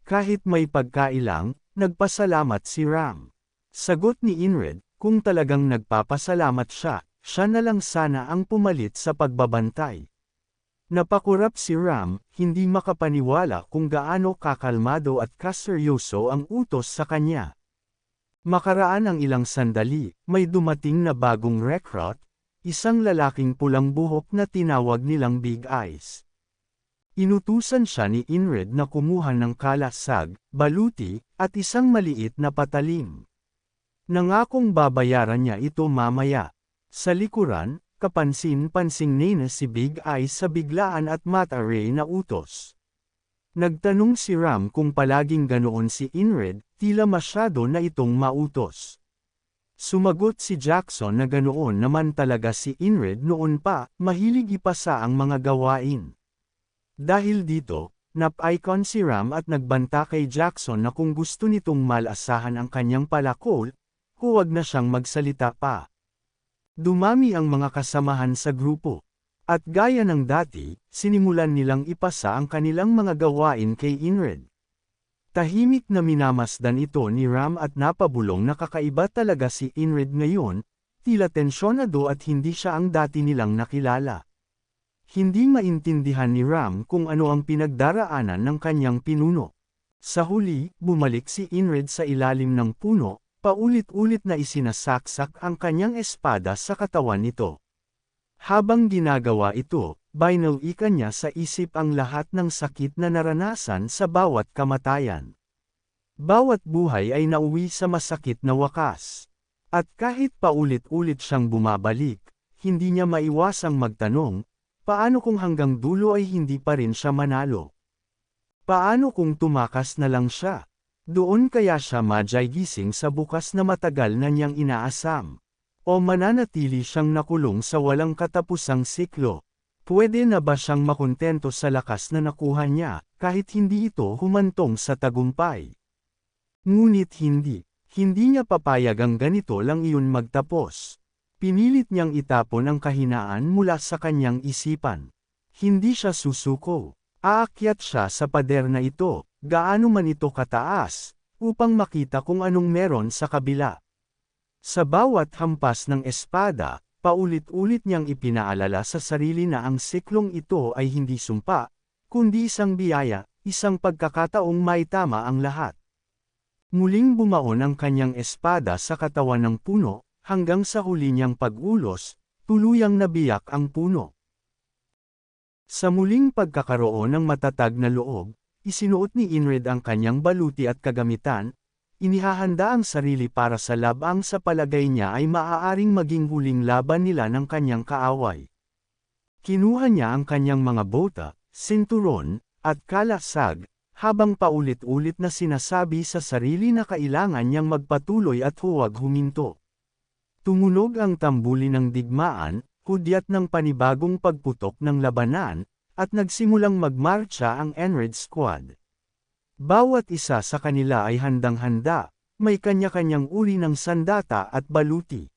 Kahit may pagkailang, nagpasalamat si Ram. Sagot ni Inred, kung talagang nagpapasalamat siya, siya na lang sana ang pumalit sa pagbabantay. Napakurap si Ram, hindi makapaniwala kung gaano kakalmado at kaseryoso ang utos sa kanya. Makaraan ang ilang sandali, may dumating na bagong recruit, isang lalaking pulang buhok na tinawag nilang Big Eyes. Inutusan siya ni Inred na kumuha ng kalasag, baluti, at isang maliit na patalim. Nangakong babayaran niya ito mamaya. Sa likuran, kapansin-pansing na si Big Eyes sa biglaan at mata-ray na utos. Nagtanong si Ram kung palaging ganoon si Inred, tila masyado na itong mautos. Sumagot si Jackson na ganoon naman talaga si Inred noon pa, mahilig ipasa ang mga gawain. Dahil dito, nap-icon si Ram at nagbanta kay Jackson na kung gusto nitong malasahan ang kanyang palakol, huwag na siyang magsalita pa. Dumami ang mga kasamahan sa grupo. At gaya ng dati, sinimulan nilang ipasa ang kanilang mga gawain kay Inred. Tahimik na minamasdan ito ni Ram at napabulong na kakaiba talaga si Inred ngayon, tila tensyonado at hindi siya ang dati nilang nakilala. Hindi maintindihan ni Ram kung ano ang pinagdaraanan ng kanyang pinuno. Sa huli, bumalik si Inred sa ilalim ng puno, paulit-ulit na isinasaksak ang kanyang espada sa katawan nito. Habang ginagawa ito, binalikan niya sa isip ang lahat ng sakit na naranasan sa bawat kamatayan. Bawat buhay ay nauwi sa masakit na wakas. At kahit paulit-ulit siyang bumabalik, hindi niya maiwasang magtanong, paano kung hanggang dulo ay hindi pa rin siya manalo? Paano kung tumakas na lang siya? Doon kaya siya gising sa bukas na matagal na niyang inaasam? O mananatili siyang nakulong sa walang katapusang siklo? Pwede na ba siyang makontento sa lakas na nakuha niya, kahit hindi ito humantong sa tagumpay? Ngunit hindi niya papayag ang ganito lang iyon magtapos. Pinilit niyang itapon ang kahinaan mula sa kanyang isipan. Hindi siya susuko. Aakyat siya sa pader na ito, gaano man ito kataas, upang makita kung anong meron sa kabila. Sa bawat hampas ng espada, paulit-ulit niyang ipinaalala sa sarili na ang siklong ito ay hindi sumpa, kundi isang biyaya, isang pagkakataong maitama ang lahat. Muling bumaon ang kanyang espada sa katawan ng puno, hanggang sa huli niyang pag-ulos, tuluyang nabiyak ang puno. Sa muling pagkakaroon ng matatag na loob, isinuot ni Inred ang kanyang baluti at kagamitan, inihahanda ang sarili para sa labang sa palagay niya ay maaaring maging huling laban nila ng kanyang kaaway. Kinuha niya ang kanyang mga bota, sinturon, at kalasag, habang paulit-ulit na sinasabi sa sarili na kailangan niyang magpatuloy at huwag huminto. Tumunog ang tambuli ng digmaan, hudyat ng panibagong pagputok ng labanan, at nagsimulang magmarcha ang Enred Squad. Bawat isa sa kanila ay handang-handa, may kanya-kanyang uri ng sandata at baluti.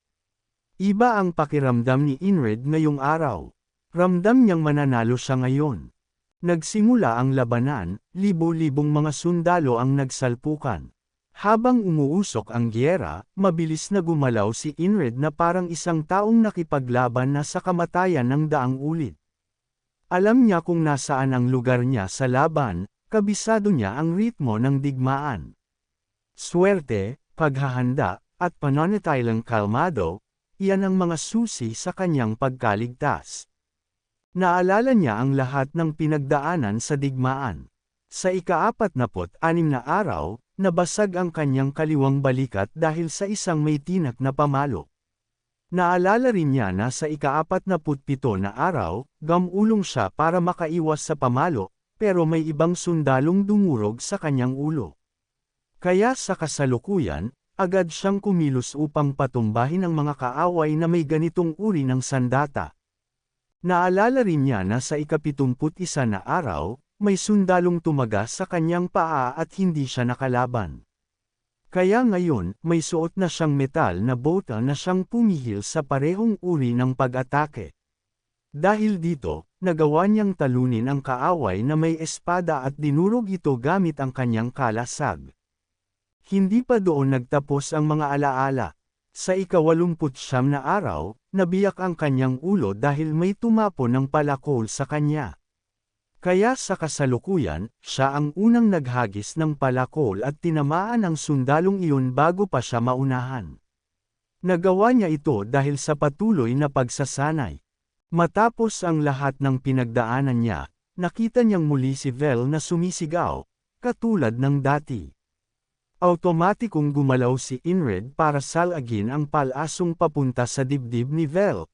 Iba ang pakiramdam ni Inred ngayong araw. Ramdam niyang mananalo siya ngayon. Nagsimula ang labanan, libo-libong mga sundalo ang nagsalpukan. Habang umuusok ang giyera, mabilis na gumalaw si Inred na parang isang taong nakipaglaban na sa kamatayan ng daang ulit. Alam niya kung nasaan ang lugar niya sa laban, kabisado niya ang ritmo ng digmaan. Swerte, paghahanda, at pananatiling kalmado, iyan ang mga susi sa kanyang pagkaligtas. Naalala niya ang lahat ng pinagdaanan sa digmaan. Sa ika-46 na araw, nabasag ang kanyang kaliwang balikat dahil sa isang may tinak na pamalo. Naalala rin niya na sa ika-47 na araw, gamulong siya para makaiwas sa pamalo, pero may ibang sundalong dumurog sa kanyang ulo. Kaya sa kasalukuyan, agad siyang kumilos upang patumbahin ang mga kaaway na may ganitong uri ng sandata. Naalala rin niya na sa ika-71 na araw, may sundalong tumagas sa kanyang paa at hindi siya nakalaban. Kaya ngayon, may suot na siyang metal na bota na siyang pumihil sa parehong uri ng pag-atake. Dahil dito, nagawa niyang talunin ang kaaway na may espada at dinurog ito gamit ang kanyang kalasag. Hindi pa doon nagtapos ang mga alaala. Sa ika-89 na araw, nabiyak ang kanyang ulo dahil may tumapon ng palakol sa kanya. Kaya sa kasalukuyan, siya ang unang naghagis ng palakol at tinamaan ang sundalong iyon bago pa siya maunahan. Nagawa niya ito dahil sa patuloy na pagsasanay. Matapos ang lahat ng pinagdaanan niya, nakita niyang muli si Vel na sumisigaw, katulad ng dati. Automatikong gumalaw si Inred para salagin ang palasong papunta sa dibdib ni Vel,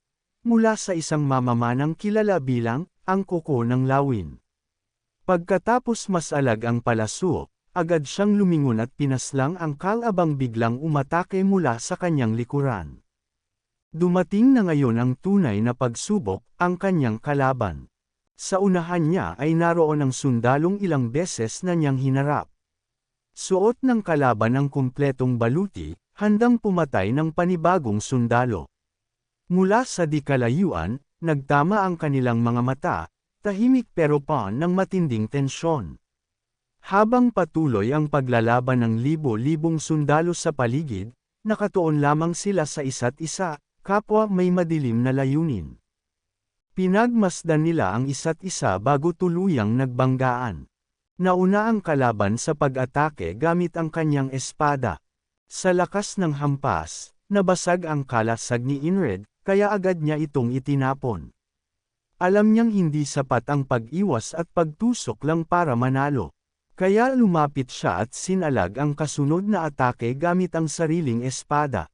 mula sa isang mamamanang kilala bilang, ang kuko ng lawin. Pagkatapos masalag ang palaso, agad siyang lumingon at pinaslang ang kalabang biglang umatake mula sa kanyang likuran. Dumating na ngayon ang tunay na pagsubok, ang kanyang kalaban. Sa unahan niya ay naroon ang sundalong ilang beses na niyang hinarap. Suot ng kalaban ang kumpletong baluti, handang pumatay ng panibagong sundalo. Mula sa di kalayuan, nagtama ang kanilang mga mata, tahimik pero pa ng matinding tensyon. Habang patuloy ang paglalaban ng libo-libong sundalo sa paligid, nakatuon lamang sila sa isa't isa, kapwa may madilim na layunin. Pinagmasdan nila ang isa't isa bago tuluyang nagbanggaan. Nauna ang kalaban sa pag-atake gamit ang kanyang espada. Sa lakas ng hampas, nabasag ang kalasag ni Inred, kaya agad niya itong itinapon. Alam niyang hindi sapat ang pag-iwas at pagtusok lang para manalo. Kaya lumapit siya at sinalag ang kasunod na atake gamit ang sariling espada.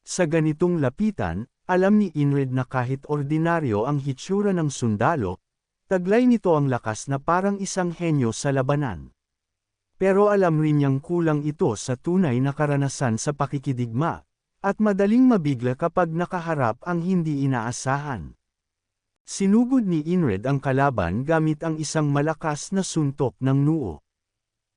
Sa ganitong lapitan, alam ni Inred na kahit ordinaryo ang hitsura ng sundalo, taglay nito ang lakas na parang isang henyo sa labanan. Pero alam rin niyang kulang ito sa tunay na karanasan sa pakikidigma, at madaling mabigla kapag nakaharap ang hindi inaasahan. Sinugod ni Inred ang kalaban gamit ang isang malakas na suntok ng noo.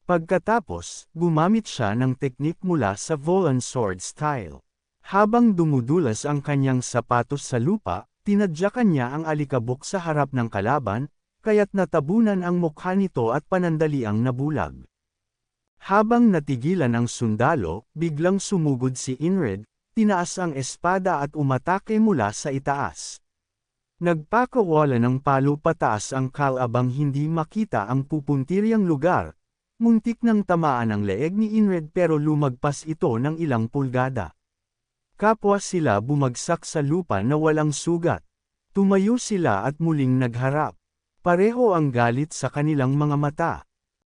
Pagkatapos, gumamit siya ng teknik mula sa Volan sword style. Habang dumudulas ang kanyang sapatos sa lupa, tinadyakan niya ang alikabok sa harap ng kalaban, kaya't natabunan ang mukha nito at panandaliang nabulag. Habang natigilan ang sundalo, biglang sumugod si Inred, tinaas ang espada at umatake mula sa itaas. Nagpakawala ng palo pataas ang kalabang hindi makita ang pupuntiryang lugar, muntik nang tamaan ang leeg ni Inred pero lumagpas ito ng ilang pulgada. Kapwa sila bumagsak sa lupa na walang sugat. Tumayo sila at muling nagharap. Pareho ang galit sa kanilang mga mata.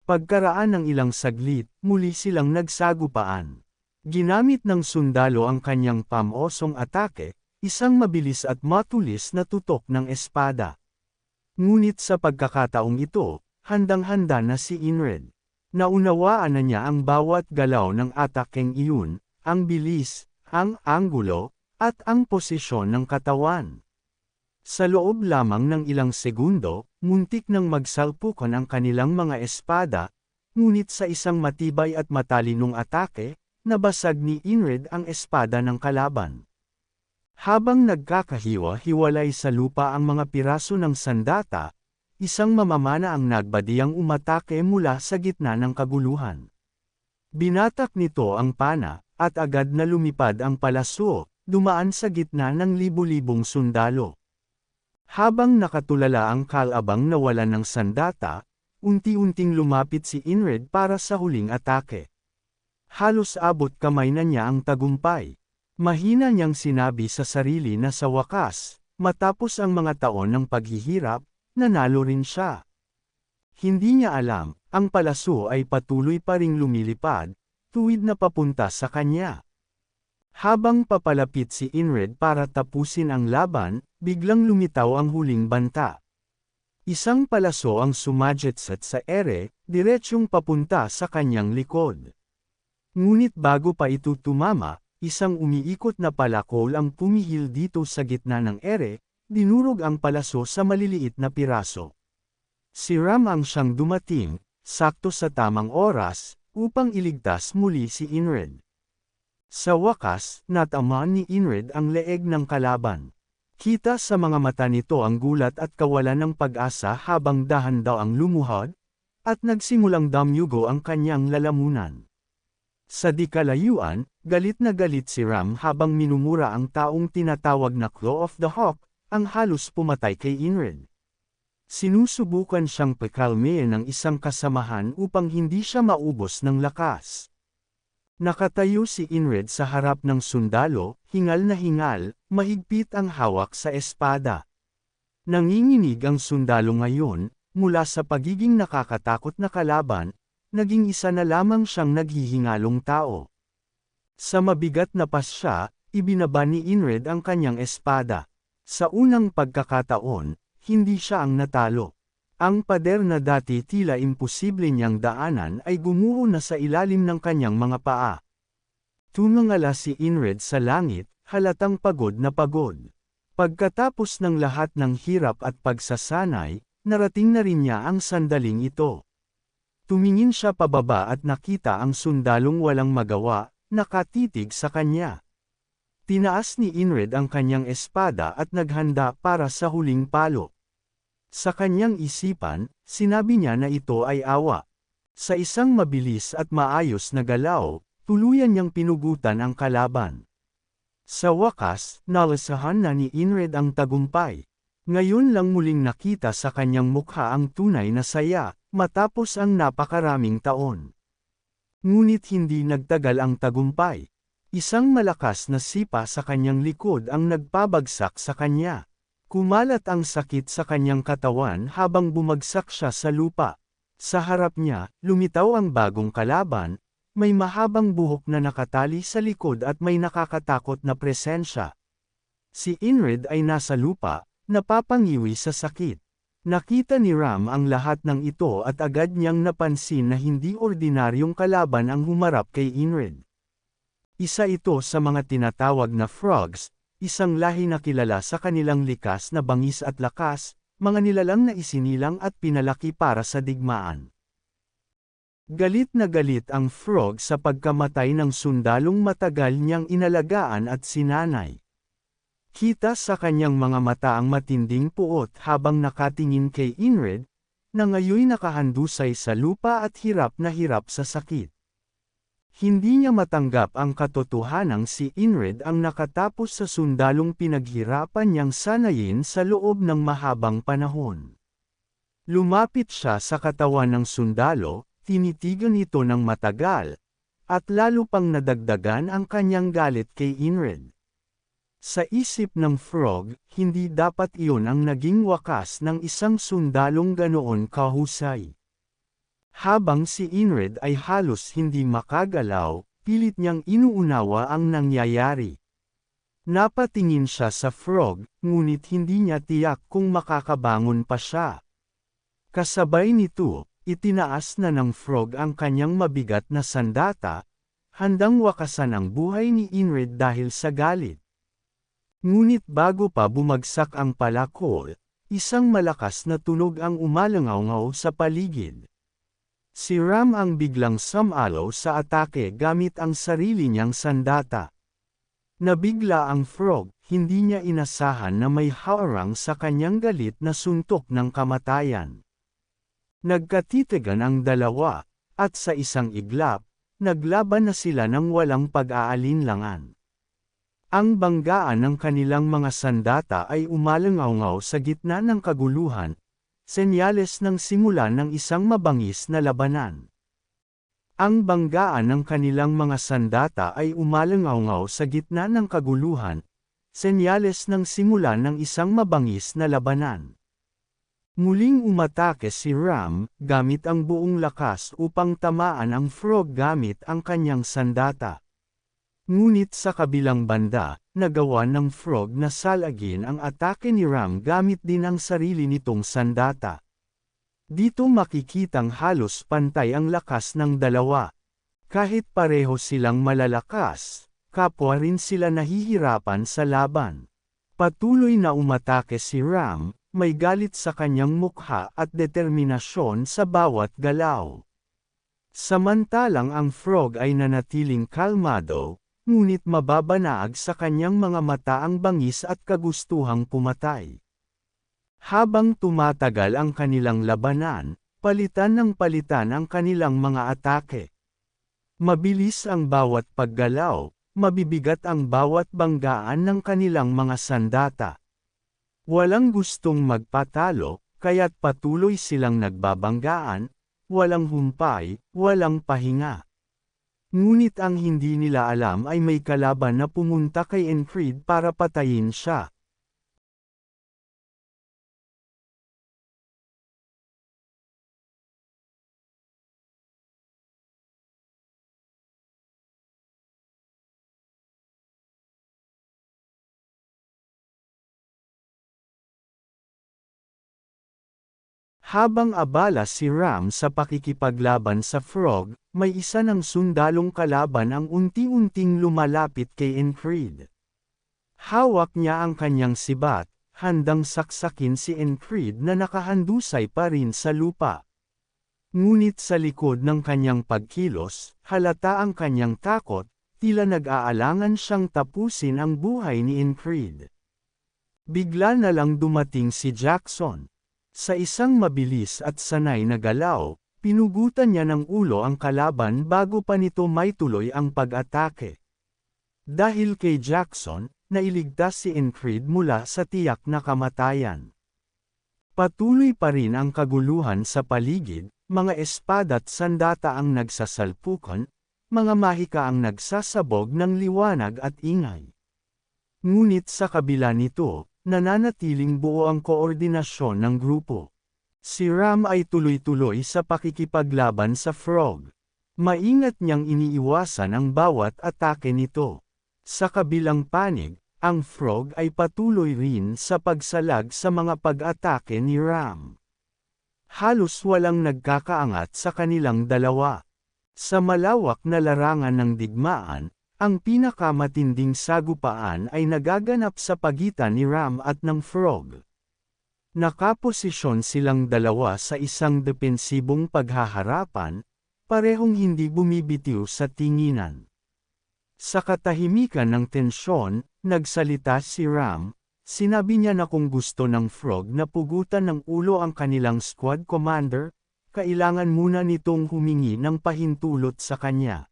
Pagkaraan ng ilang saglit, muli silang nagsagupaan. Ginamit ng sundalo ang kanyang pamosong atake, isang mabilis at matulis na tutok ng espada. Ngunit sa pagkakataong ito, handang-handa na si Inred. Naunawaan na niya ang bawat galaw ng atakeng iyon, ang bilis, ang anggulo, at ang posisyon ng katawan. Sa loob lamang ng ilang segundo, muntik nang magsalpukan ang kanilang mga espada, ngunit sa isang matibay at matalinong atake, nabasag ni Inred ang espada ng kalaban. Habang nagkakahiwa-hiwalay sa lupa ang mga piraso ng sandata, isang mamamana ang nagbadiyang umatake mula sa gitna ng kaguluhan. Binatak nito ang pana, at agad na lumipad ang palaso, dumaan sa gitna ng libu-libong sundalo. Habang nakatulala ang kalabang nawalan ng sandata, unti-unting lumapit si Inred para sa huling atake. Halos abot kamay na niya ang tagumpay. Mahina niyang sinabi sa sarili na sa wakas, matapos ang mga taon ng paghihirap, nanalo rin siya. Hindi niya alam, ang palaso ay patuloy pa ring lumilipad, tuwid na papunta sa kanya. Habang papalapit si Inred para tapusin ang laban, biglang lumitaw ang huling banta. Isang palaso ang sumadyetsat sa ere, diretsyong papunta sa kanyang likod. Ngunit bago pa ito tumama, isang umiikot na palakol ang pumihil dito sa gitna ng ere, dinurog ang palaso sa maliliit na piraso. Si Ram ang siyang dumating, sakto sa tamang oras, upang iligtas muli si Inred. Sa wakas, natamaan ni Inred ang leeg ng kalaban. Kita sa mga mata nito ang gulat at kawalan ng pag-asa habang dahan daw ang lumuhod, at nagsimulang damyugo ang kanyang lalamunan. Sa di kalayuan, galit na galit si Ram habang minumura ang taong tinatawag na Claw of the Hawk, ang halos pumatay kay Inred. Sinusubukan siyang pakalmayin ng isang kasamahan upang hindi siya maubos ng lakas. Nakatayo si Inred sa harap ng sundalo, hingal na hingal, mahigpit ang hawak sa espada. Nanginginig ang sundalo ngayon, mula sa pagiging nakakatakot na kalaban, naging isa na lamang siyang naghihingalong tao. Sa mabigat na pasya, ibinaba ni Inred ang kanyang espada. Sa unang pagkakataon, hindi siya ang natalo. Ang pader na dati tila imposible niyang daanan ay gumuho na sa ilalim ng kanyang mga paa. Tumangala si Inred sa langit, halatang pagod na pagod. Pagkatapos ng lahat ng hirap at pagsasanay, narating na rin niya ang sandaling ito. Tumingin siya pababa at nakita ang sundalong walang magawa, nakatitig sa kanya. Tinaas ni Inred ang kanyang espada at naghanda para sa huling palo. Sa kanyang isipan, sinabi niya na ito ay awa. Sa isang mabilis at maayos na galaw, tuluyan niyang pinugutan ang kalaban. Sa wakas, nalasahan na ni Inred ang tagumpay. Ngayon lang muling nakita sa kanyang mukha ang tunay na saya, matapos ang napakaraming taon. Ngunit hindi nagtagal ang tagumpay. Isang malakas na sipa sa kanyang likod ang nagpabagsak sa kanya. Kumalat ang sakit sa kanyang katawan habang bumagsak siya sa lupa. Sa harap niya, lumitaw ang bagong kalaban, may mahabang buhok na nakatali sa likod at may nakakatakot na presensya. Si Inred ay nasa lupa, napapangiwi sa sakit. Nakita ni Ram ang lahat ng ito at agad niyang napansin na hindi ordinaryong kalaban ang humarap kay Inred. Isa ito sa mga tinatawag na frogs, isang lahi na kilala sa kanilang likas na bangis at lakas, mga nilalang na isinilang at pinalaki para sa digmaan. Galit na galit ang frog sa pagkamatay ng sundalong matagal niyang inalagaan at sinanay. Kita sa kanyang mga mata ang matinding puot habang nakatingin kay Inred, na ngayoy nakahandusay sa lupa at hirap sa sakit. Hindi niya matanggap ang katotohanang si Inred ang nakatapos sa sundalong pinaghirapan niyang sanayin sa loob ng mahabang panahon. Lumapit siya sa katawan ng sundalo, tinitigan ito ng matagal, at lalo pang nadagdagan ang kanyang galit kay Inred. Sa isip ng frog, hindi dapat iyon ang naging wakas ng isang sundalong ganoon kahusay. Habang si Inred ay halos hindi makagalaw, pilit niyang inuunawa ang nangyayari. Napatingin siya sa frog, ngunit hindi niya tiyak kung makakabangon pa siya. Kasabay nito, itinaas na ng frog ang kanyang mabigat na sandata, handang wakasan ang buhay ni Inred dahil sa galit. Ngunit bago pa bumagsak ang palakol, isang malakas na tunog ang umalangaw-ngaw sa paligid. Si Ram ang biglang sumalo sa atake gamit ang sarili niyang sandata. Nabigla ang frog, hindi niya inasahan na may haarang sa kanyang galit na suntok ng kamatayan. Nagkatitigan ang dalawa, at sa isang iglap, naglaban na sila ng walang pag-aalinlangan. Ang banggaan ng kanilang mga sandata ay umalangaw-ngaw sa gitna ng kaguluhan, senyales ng simula ng isang mabangis na labanan. Ang banggaan ng kanilang mga sandata ay umalangaw-ngaw sa gitna ng kaguluhan, senyales ng simula ng isang mabangis na labanan. Muling umatake si Ram, gamit ang buong lakas upang tamaan ang frog gamit ang kanyang sandata. Ngunit sa kabilang banda, nagawa ng frog na salagin ang atake ni Ram gamit din ang sarili nitong sandata. Dito makikitang halos pantay ang lakas ng dalawa. Kahit pareho silang malalakas, kapwa rin sila nahihirapan sa laban. Patuloy na umatake si Ram, may galit sa kanyang mukha at determinasyon sa bawat galaw. Samantalang ang frog ay nanatiling kalmado, ngunit mababanaag sa kanyang mga mata ang bangis at kagustuhang pumatay. Habang tumatagal ang kanilang labanan, palitan ng palitan ang kanilang mga atake. Mabilis ang bawat paggalaw, mabibigat ang bawat banggaan ng kanilang mga sandata. Walang gustong magpatalo, kaya't patuloy silang nagbabanggaan, walang humpay, walang pahinga. Ngunit ang hindi nila alam ay may kalaban na pumunta kay Enfried para patayin siya. Habang abala si Ram sa pakikipaglaban sa frog, may isa ng sundalong kalaban ang unti-unting lumalapit kay Enfried. Hawak niya ang kanyang sibat, handang saksakin si Enfried na nakahandusay pa rin sa lupa. Ngunit sa likod ng kanyang pagkilos, halata ang kanyang takot, tila nag-aalangan siyang tapusin ang buhay ni Enfried. Bigla na lang dumating si Jackson. Sa isang mabilis at sanay na galaw, pinugutan niya ng ulo ang kalaban bago pa nito maituloy ang pag-atake. Dahil kay Jackson, nailigtas si Enfried mula sa tiyak na kamatayan. Patuloy pa rin ang kaguluhan sa paligid, mga espada't sandata ang nagsasalpukan, mga mahika ang nagsasabog ng liwanag at ingay. Ngunit sa kabila nito, nananatiling buo ang koordinasyon ng grupo. Si Ram ay tuloy-tuloy sa pakikipaglaban sa frog. Maingat niyang iniiwasan ang bawat atake nito. Sa kabilang panig, ang frog ay patuloy rin sa pagsalag sa mga pag-atake ni Ram. Halos walang nagkakaangat sa kanilang dalawa. Sa malawak na larangan ng digmaan, ang pinakamatinding sagupaan ay nagaganap sa pagitan ni Ram at ng frog. Nakaposisyon silang dalawa sa isang depensibong paghaharapan, parehong hindi bumibitiw sa tinginan. Sa katahimikan ng tensyon, nagsalita si Ram, sinabi niya na kung gusto ng frog na pugutan ng ulo ang kanilang squad commander, kailangan muna nitong humingi ng pahintulot sa kanya.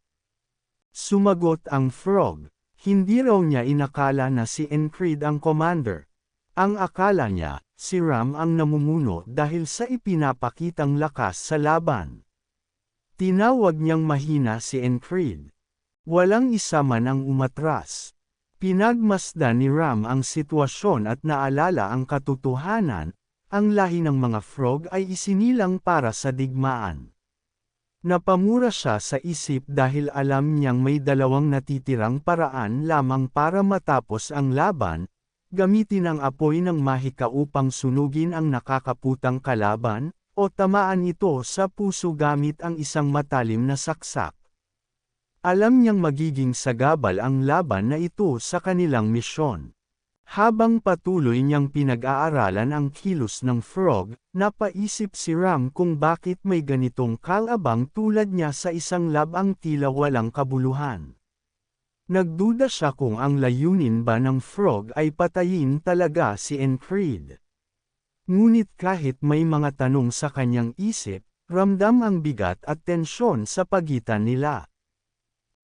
Sumagot ang frog, hindi raw niya inakala na si Enfried ang commander. Ang akala niya, si Ram ang namumuno dahil sa ipinapakitang lakas sa laban. Tinawag niyang mahina si Enfried. Walang isa man ang umatras. Pinagmasdan ni Ram ang sitwasyon at naalala ang katotohanan, ang lahi ng mga frog ay isinilang para sa digmaan. Napamura siya sa isip dahil alam niyang may dalawang natitirang paraan lamang para matapos ang laban, gamitin ang apoy ng mahika upang sunugin ang nakakaputang kalaban, o tamaan ito sa puso gamit ang isang matalim na saksak. Alam niyang magiging sagabal ang laban na ito sa kanilang misyon. Habang patuloy niyang pinag-aaralan ang kilos ng frog, napaisip si Ram kung bakit may ganitong kalabang tulad niya sa isang labang tila walang kabuluhan. Nagduda siya kung ang layunin ba ng frog ay patayin talaga si Enfried. Ngunit kahit may mga tanong sa kanyang isip, ramdam ang bigat at tensyon sa pagitan nila.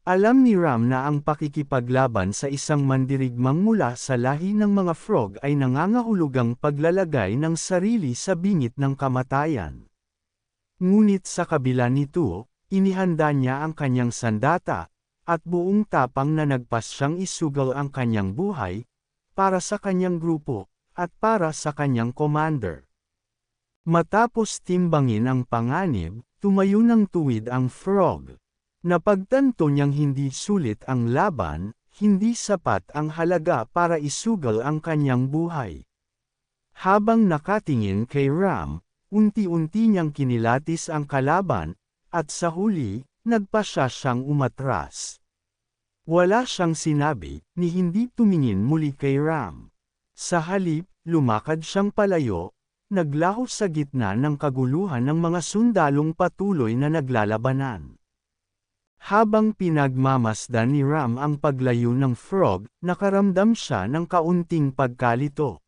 Alam ni Ram na ang pakikipaglaban sa isang mandirigmang mula sa lahi ng mga frog ay nangangahulugang paglalagay ng sarili sa bingit ng kamatayan. Ngunit sa kabila nito, inihanda niya ang kanyang sandata, at buong tapang na nagpas siyang isugal ang kanyang buhay, para sa kanyang grupo, at para sa kanyang commander. Matapos timbangin ang panganib, tumayo ng tuwid ang frog. Napagtanto niyang hindi sulit ang laban, hindi sapat ang halaga para isugal ang kanyang buhay. Habang nakatingin kay Ram, unti-unti niyang kinilatis ang kalaban, at sa huli, nagpasya siyang umatras. Wala siyang sinabi, ni hindi tumingin muli kay Ram. Sa halip, lumakad siyang palayo, naglaho sa gitna ng kaguluhan ng mga sundalong patuloy na naglalabanan. Habang pinagmamasdan ni Ram ang paglayo ng frog, nakaramdam siya ng kaunting pagkalito.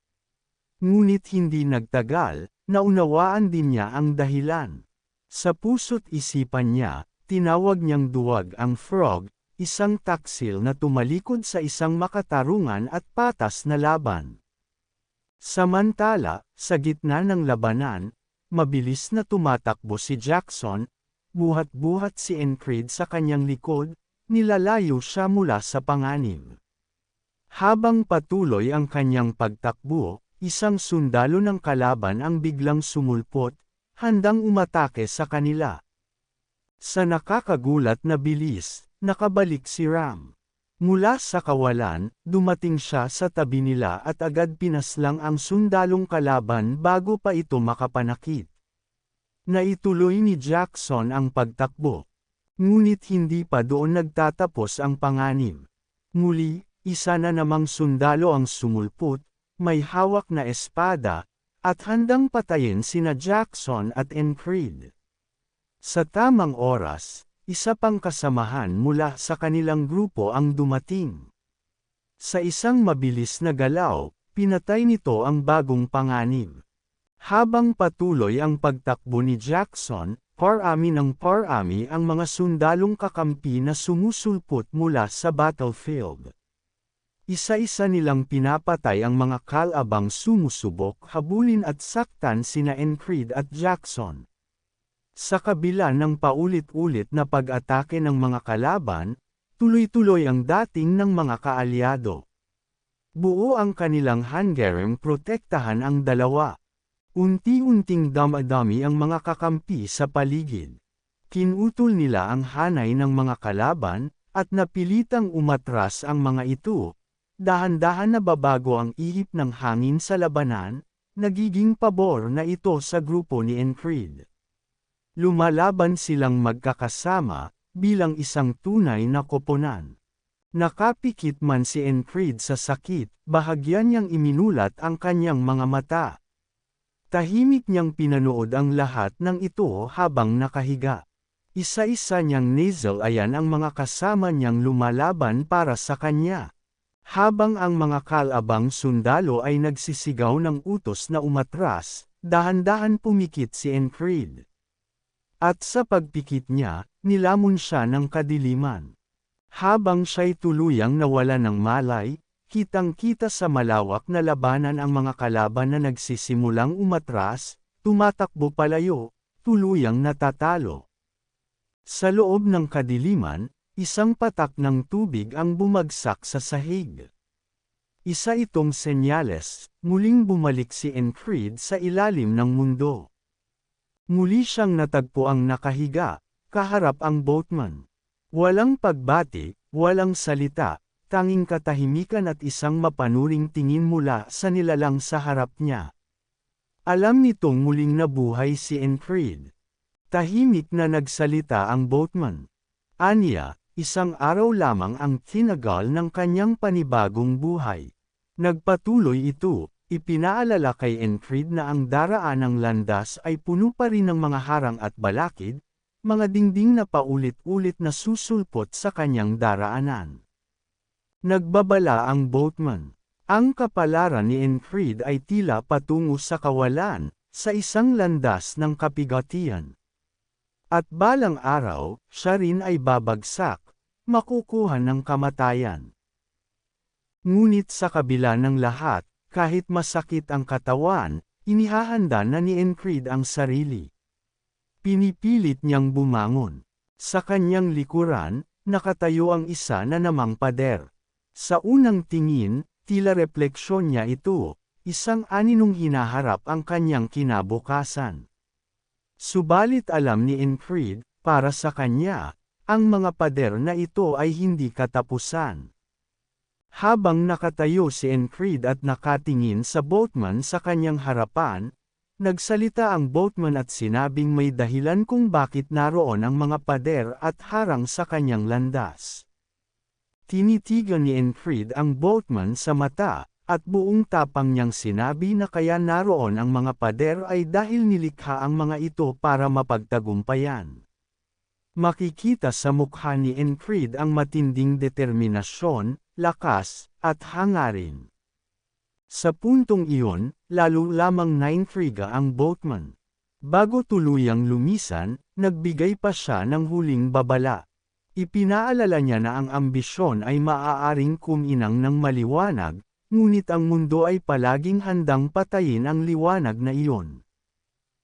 Ngunit hindi nagtagal, naunawaan din niya ang dahilan. Sa puso't isipan niya, tinawag niyang duwag ang frog, isang taksil na tumalikod sa isang makatarungan at patas na laban. Samantala, sa gitna ng labanan, mabilis na tumatakbo si Jackson, buhat-buhat si Encred sa kanyang likod, nilalayo siya mula sa panganib. Habang patuloy ang kanyang pagtakbo, isang sundalo ng kalaban ang biglang sumulpot, handang umatake sa kanila. Sa nakakagulat na bilis, nakabalik si Ram. Mula sa kawalan, dumating siya sa tabi nila at agad pinaslang ang sundalong kalaban bago pa ito makapanakit. Naituloy ni Jackson ang pagtakbo. Ngunit hindi pa doon nagtatapos ang panganib. Muli, isa na namang sundalo ang sumulpot, may hawak na espada, at handang patayin sina Jackson at Encred. Sa tamang oras, isa pang kasamahan mula sa kanilang grupo ang dumating. Sa isang mabilis na galaw, pinatay nito ang bagong panganib. Habang patuloy ang pagtakbo ni Jackson, parami ng parami ang mga sundalong kakampi na sumusulpot mula sa battlefield. Isa-isa nilang pinapatay ang mga kalabang sumusubok habulin at saktan sina Encred at Jackson. Sa kabila ng paulit-ulit na pag-atake ng mga kalaban, tuloy-tuloy ang dating ng mga kaalyado. Buo ang kanilang hanggareng protektahan ang dalawa. Unti-unting damadami ang mga kakampi sa paligid. Kinutol nila ang hanay ng mga kalaban, at napilitang umatras ang mga ito. Dahan-dahan na babago ang ihip ng hangin sa labanan, nagiging pabor na ito sa grupo ni Encred. Lumalaban silang magkakasama, bilang isang tunay na koponan. Nakapikit man si Encred sa sakit, bahagyan niyang iminulat ang kanyang mga mata. Tahimik niyang pinanood ang lahat ng ito habang nakahiga. Isa-isa niyang nasalayan ang mga kasama niyang lumalaban para sa kanya. Habang ang mga kalabang sundalo ay nagsisigaw ng utos na umatras, dahan-dahan pumikit si Encred. At sa pagpikit niya, nilamon siya ng kadiliman. Habang siya'y tuluyang nawala ng malay, kitang-kita sa malawak na labanan ang mga kalaban na nagsisimulang umatras, tumatakbo palayo, tuluyang natatalo. Sa loob ng kadiliman, isang patak ng tubig ang bumagsak sa sahig. Isa itong senyales, muling bumalik si Encred sa ilalim ng mundo. Muli siyang natagpuang nakahiga, kaharap ang boatman. Walang pagbati, walang salita, tanging katahimikan at isang mapanuring tingin mula sa nilalang sa harap niya. Alam nitong muling nabuhay si Encred. Tahimik na nagsalita ang boatman. Aniya, isang araw lamang ang tinagal ng kanyang panibagong buhay. Nagpatuloy ito, ipinaalala kay Encred na ang daraan ng landas ay puno pa rin ng mga harang at balakid, mga dingding na paulit-ulit na susulpot sa kanyang daraanan. Nagbabala ang boatman. Ang kapalaran ni Encred ay tila patungo sa kawalan, sa isang landas ng kapigatian. At balang araw, siya rin ay babagsak, makukuha ng kamatayan. Ngunit sa kabila ng lahat, kahit masakit ang katawan, inihahanda na ni Encred ang sarili. Pinipilit niyang bumangon. Sa kanyang likuran, nakatayo ang isa na namang pader. Sa unang tingin, tila refleksyon niya ito, isang aninong hinaharap ang kanyang kinabukasan. Subalit alam ni Encred, para sa kanya, ang mga pader na ito ay hindi katapusan. Habang nakatayo si Encred at nakatingin sa boatman sa kanyang harapan, Nagsalita ang boatman at sinabing may dahilan kung bakit naroon ang mga pader at harang sa kanyang landas. Tinitigan ni Enfried ang boatman sa mata, at buong tapang niyang sinabi na kaya naroon ang mga pader ay dahil nilikha ang mga ito para mapagtagumpayan. Makikita sa mukha ni Enfried ang matinding determinasyon, lakas, at hangarin. Sa puntong iyon, lalo lamang naintriga ang boatman. Bago tuluyang lumisan, nagbigay pa siya ng huling babala. Ipinaalala niya na ang ambisyon ay maaaring kuminang ng maliwanag, ngunit ang mundo ay palaging handang patayin ang liwanag na iyon.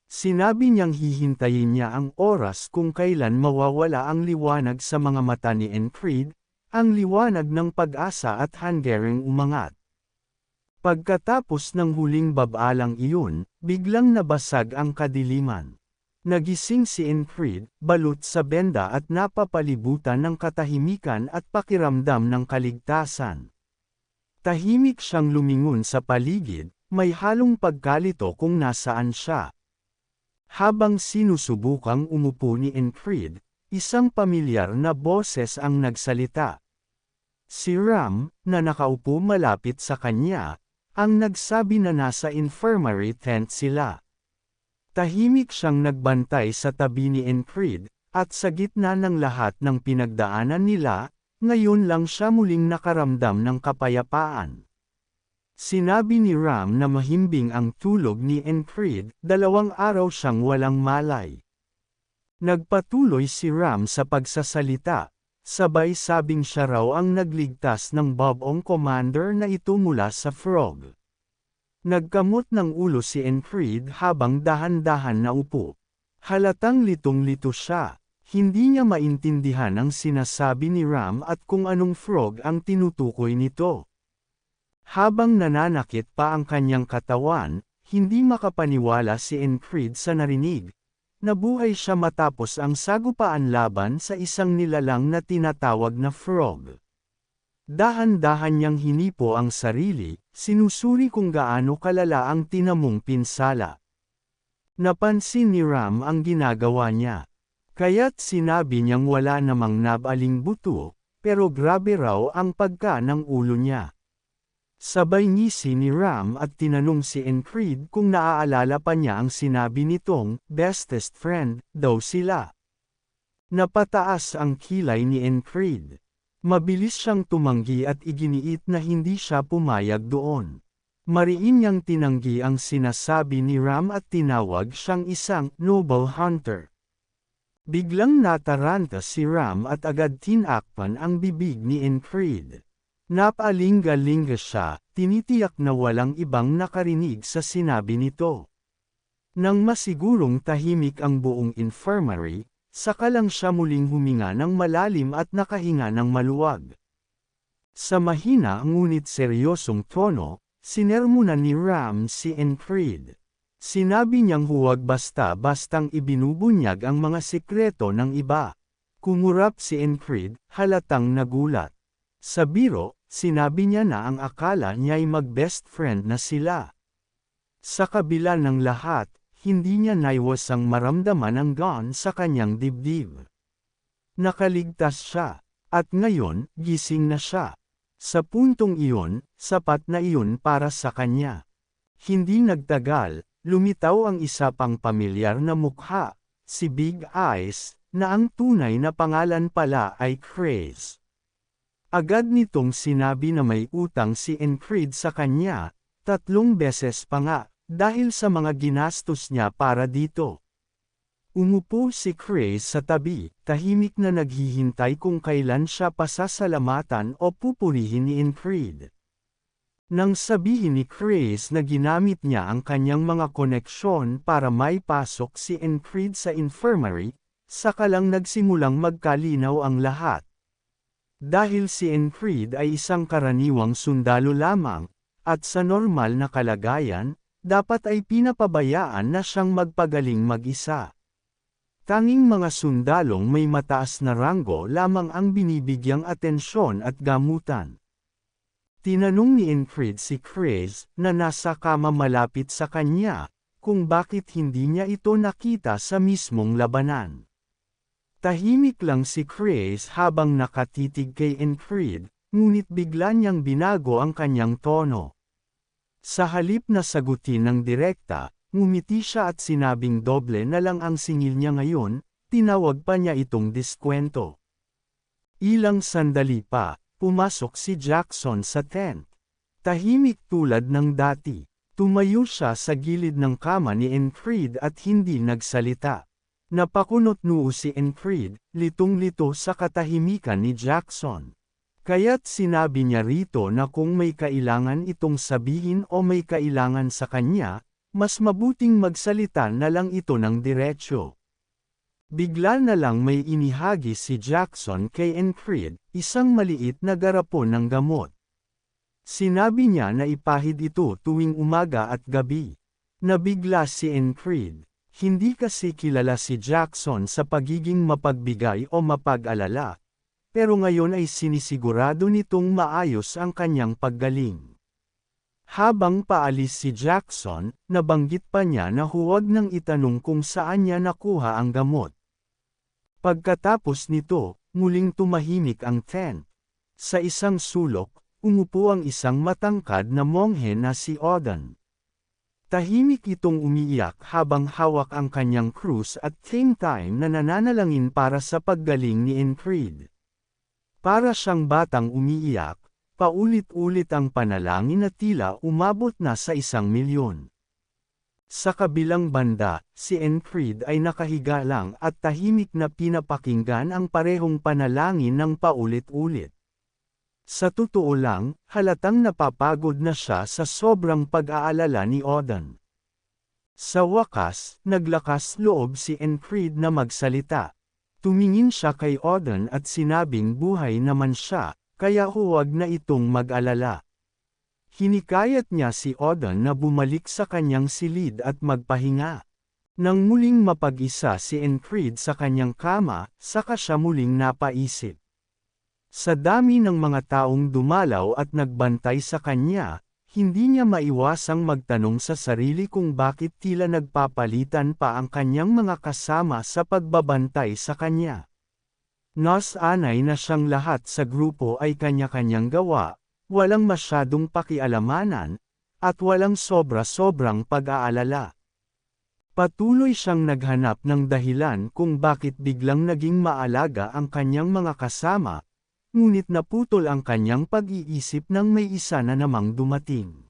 Sinabi niyang hihintayin niya ang oras kung kailan mawawala ang liwanag sa mga mata ni Enfried, ang liwanag ng pag-asa at hanggaring umangat. Pagkatapos ng huling babalang iyon, biglang nabasag ang kadiliman. Nagising si Enfried, balot sa benda at napapalibutan ng katahimikan at pakiramdam ng kaligtasan. Tahimik siyang lumingon sa paligid, may halong pagkalito kung nasaan siya. Habang sinusubukang umupo ni Enfried, isang pamilyar na boses ang nagsalita. Si Ram, na nakaupo malapit sa kanya, ang nagsabi na nasa infirmary tent sila. Tahimik siyang nagbantay sa tabi ni Enfried, at sa gitna ng lahat ng pinagdaanan nila, ngayon lang siya muling nakaramdam ng kapayapaan. Sinabi ni Ram na mahimbing ang tulog ni Enfried, 2 araw siyang walang malay. Nagpatuloy si Ram sa pagsasalita, sabay sabing siya raw ang nagligtas ng Bob-ong commander na ito mula sa frog. Nagkamot ng ulo si Enfried habang dahan-dahan na upo. Halatang litong-lito siya, hindi niya maintindihan ang sinasabi ni Ram at kung anong frog ang tinutukoy nito. Habang nananakit pa ang kanyang katawan, hindi makapaniwala si Enfried sa narinig. Nabuhay siya matapos ang sagupaan laban sa isang nilalang na tinatawag na frog. Dahan-dahan niyang hinipo ang sarili, sinusuri kung gaano kalala ang tinamong pinsala. Napansin ni Ram ang ginagawa niya. Kaya't sinabi niyang wala namang nabaling buto, pero grabe raw ang pagka ng ulo niya. Sabay ngisi ni Ram at tinanong si Enfried kung naaalala pa niya ang sinabi nitong, bestest friend, daw sila. Napataas ang kilay ni Enfried. Mabilis siyang tumanggi at iginiit na hindi siya pumayag doon. Mariin niyang tinanggi ang sinasabi ni Ram at tinawag siyang isang noble hunter. Biglang nataranta si Ram at agad tinakpan ang bibig ni Enfried. Napalinga-linga siya, tinitiyak na walang ibang nakarinig sa sinabi nito. Nang masigurong tahimik ang buong infirmary, saka lang siya muling huminga ng malalim at nakahinga ng maluwag. Sa mahina ngunit seryosong tono, sinermonan ni Ram si Enfried. Sinabi niyang huwag basta-bastang ibinubunyag ang mga sikreto ng iba. Kumurap si Enfried, halatang nagulat. Sa biro, sinabi niya na ang akala niya'y mag-best friend na sila. Sa kabila ng lahat, hindi niya naiwasang maramdaman ang gun sa kanyang dibdib. Nakaligtas siya, at ngayon, gising na siya. Sa puntong iyon, sapat na iyon para sa kanya. Hindi nagtagal, lumitaw ang isa pang pamilyar na mukha, si Big Eyes, na ang tunay na pangalan pala ay Chris. Agad nitong sinabi na may utang si Enfried sa kanya, 3 beses pa nga, dahil sa mga ginastos niya para dito. Umupo si Chris sa tabi, tahimik na naghihintay kung kailan siya pasasalamatan o pupurihin ni Enfried. Nang sabihin ni Chris na ginamit niya ang kanyang mga koneksyon para maipasok si Enfried sa infirmary, saka lang nagsimulang magkalinaw ang lahat. Dahil si Enfried ay isang karaniwang sundalo lamang, at sa normal na kalagayan, dapat ay pinapabayaan na siyang magpagaling mag-isa. Tanging mga sundalong may mataas na ranggo lamang ang binibigyang atensyon at gamutan. Tinanong ni Enfried si Chris, na nasa kama malapit sa kanya, kung bakit hindi niya ito nakita sa mismong labanan. Tahimik lang si Chris habang nakatitig kay Increed, ngunit bigla niyang binago ang kanyang tono. Sa halip na sagutin ng direkta, ngumiti siya at sinabing doble na lang ang singil niya ngayon, tinawag pa niya itong diskwento. Ilang sandali pa, pumasok si Jackson sa tent. Tahimik tulad ng dati, tumayo siya sa gilid ng kama ni Increed at hindi nagsalita. Napakunot noo si Increed, litong-lito sa katahimikan ni Jackson. Kaya't sinabi niya rito na kung may kailangan itong sabihin o may kailangan sa kanya, mas mabuting magsalita na lang ito ng diretsyo. Bigla na lang may inihagis si Jackson kay Increed, isang maliit na garapon ng gamot. Sinabi niya na ipahid ito tuwing umaga at gabi. Nabigla si Increed. Hindi kasi kilala si Jackson sa pagiging mapagbigay o mapag-alala. Pero ngayon ay sinisigurado nitong maayos ang kanyang paggaling. Habang paalis si Jackson, nabanggit pa niya na huwag nang itanong kung saan niya nakuha ang gamot. Pagkatapos nito, muling tumahimik ang tent. Sa isang sulok, umupo ang isang matangkad na monghe na si Odin. Tahimik itong umiiyak habang hawak ang kanyang krus at same time na nananalangin para sa paggaling ni Increed. Para siyang batang umiiyak, paulit-ulit ang panalangin na tila umabot na sa 1,000,000. Sa kabilang banda, si Increed ay nakahiga lang at tahimik na pinapakinggan ang parehong panalangin ng paulit-ulit. Sa totoo lang, halatang napapagod na siya sa sobrang pag-aalala ni Odin. Sa wakas, naglakas loob si Increed na magsalita. Tumingin siya kay Odin at sinabing buhay naman siya, kaya huwag na itong mag-alala. Hinikayat niya si Odin na bumalik sa kanyang silid at magpahinga. Nang muling mapag-isa si Increed sa kanyang kama, saka siya muling napaisip. Sa dami ng mga taong dumalaw at nagbantay sa kanya, hindi niya maiwasang magtanong sa sarili kung bakit tila nagpapalitan pa ang kanyang mga kasama sa pagbabantay sa kanya. Nasanay na siyang lahat sa grupo ay kanya-kanyang gawa, walang masyadong pakialamanan, at walang sobra-sobrang pag-aalala. Patuloy siyang naghanap ng dahilan kung bakit biglang naging maalaga ang kanyang mga kasama, ngunit naputol ang kanyang pag-iisip nang may isa na namang dumating.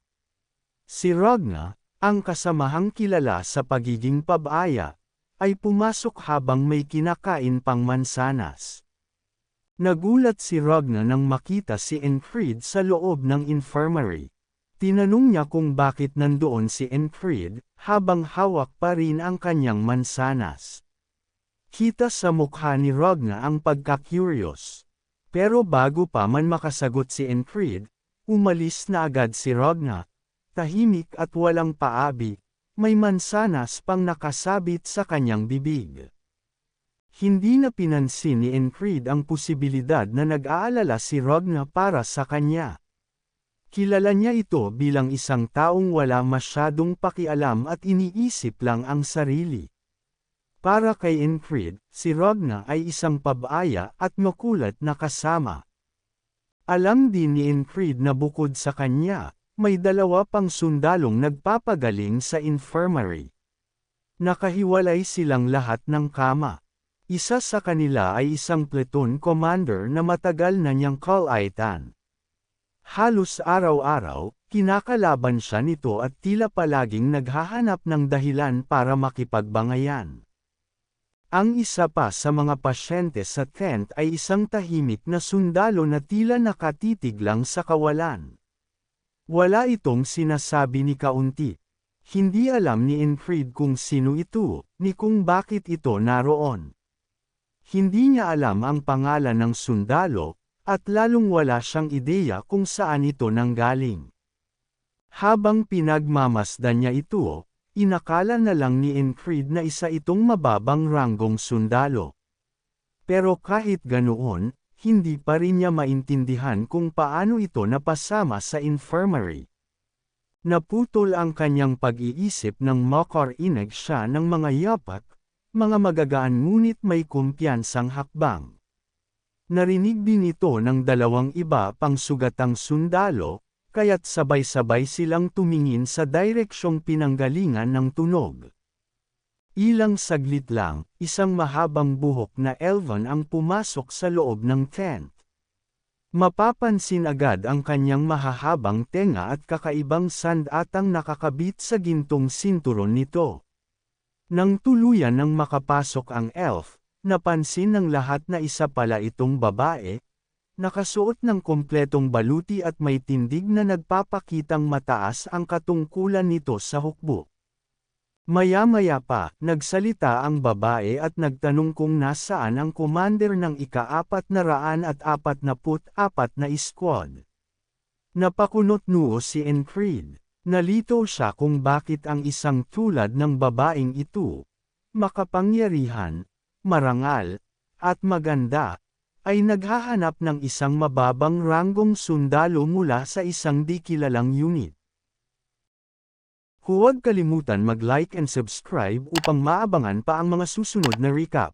Si Ragna, ang kasamahang kilala sa pagiging pabaya, ay pumasok habang may kinakain pang mansanas. Nagulat si Ragna nang makita si Increed sa loob ng infirmary. Tinanong niya kung bakit nandoon si Increed, habang hawak pa rin ang kanyang mansanas. Kita sa mukha ni Ragna ang pagka-curious. Pero bago pa man makasagot si Increed, umalis na agad si Ragna. Tahimik at walang paabi, may mansanas pang nakasabit sa kanyang bibig. Hindi na pinansin ni Increed ang posibilidad na nag-aalala si Ragna para sa kanya. Kilala niya ito bilang isang taong wala masyadong pakialam at iniisip lang ang sarili. Para kay Increed, si Ragna ay isang pabaya at makulat na kasama. Alam din ni Increed na bukod sa kanya, may dalawa pang sundalong nagpapagaling sa infirmary. Nakahiwalay silang lahat ng kama. Isa sa kanila ay isang platoon commander na matagal na niyang kalaitan. Halos araw-araw, kinakalaban siya nito at tila palaging naghahanap ng dahilan para makipagbangayan. Ang isa pa sa mga pasyente sa tent ay isang tahimik na sundalo na tila nakatitig lang sa kawalan. Wala itong sinasabi ni kaunti. Hindi alam ni Increed kung sino ito, ni kung bakit ito naroon. Hindi niya alam ang pangalan ng sundalo, at lalong wala siyang ideya kung saan ito nanggaling. Habang pinagmamasdan niya ito, inakala na lang ni Increed na isa itong mababang ranggong sundalo. Pero kahit ganoon, hindi pa rin niya maintindihan kung paano ito napasama sa infirmary. Naputol ang kanyang pag-iisip nang makarinig siya ng mga yapak, mga magagaan ngunit may kumpiyansang hakbang. Narinig din ito ng dalawang iba pang sugatang sundalo, kaya't sabay-sabay silang tumingin sa direksyong pinanggalingan ng tunog. Ilang saglit lang, isang mahabang buhok na elven ang pumasok sa loob ng tent. Mapapansin agad ang kanyang mahahabang tenga at kakaibang sandatang nakakabit sa gintong sinturon nito. Nang tuluyan nang makapasok ang elf, napansin ng lahat na isa pala itong babae, nakasuot ng kompletong baluti at may tindig na nagpapakitang mataas ang katungkulan nito sa hukbo. Maya-maya pa, nagsalita ang babae at nagtanong kung nasaan ang commander ng ika-444 na squad. Napakunot noo si Encred. Nalito siya kung bakit ang isang tulad ng babaeng ito, makapangyarihan, marangal, at maganda, ay naghahanap ng isang mababang ranggong sundalo mula sa isang di kilalang unit. Huwag kalimutan mag-like and subscribe upang maabangan pa ang mga susunod na recap.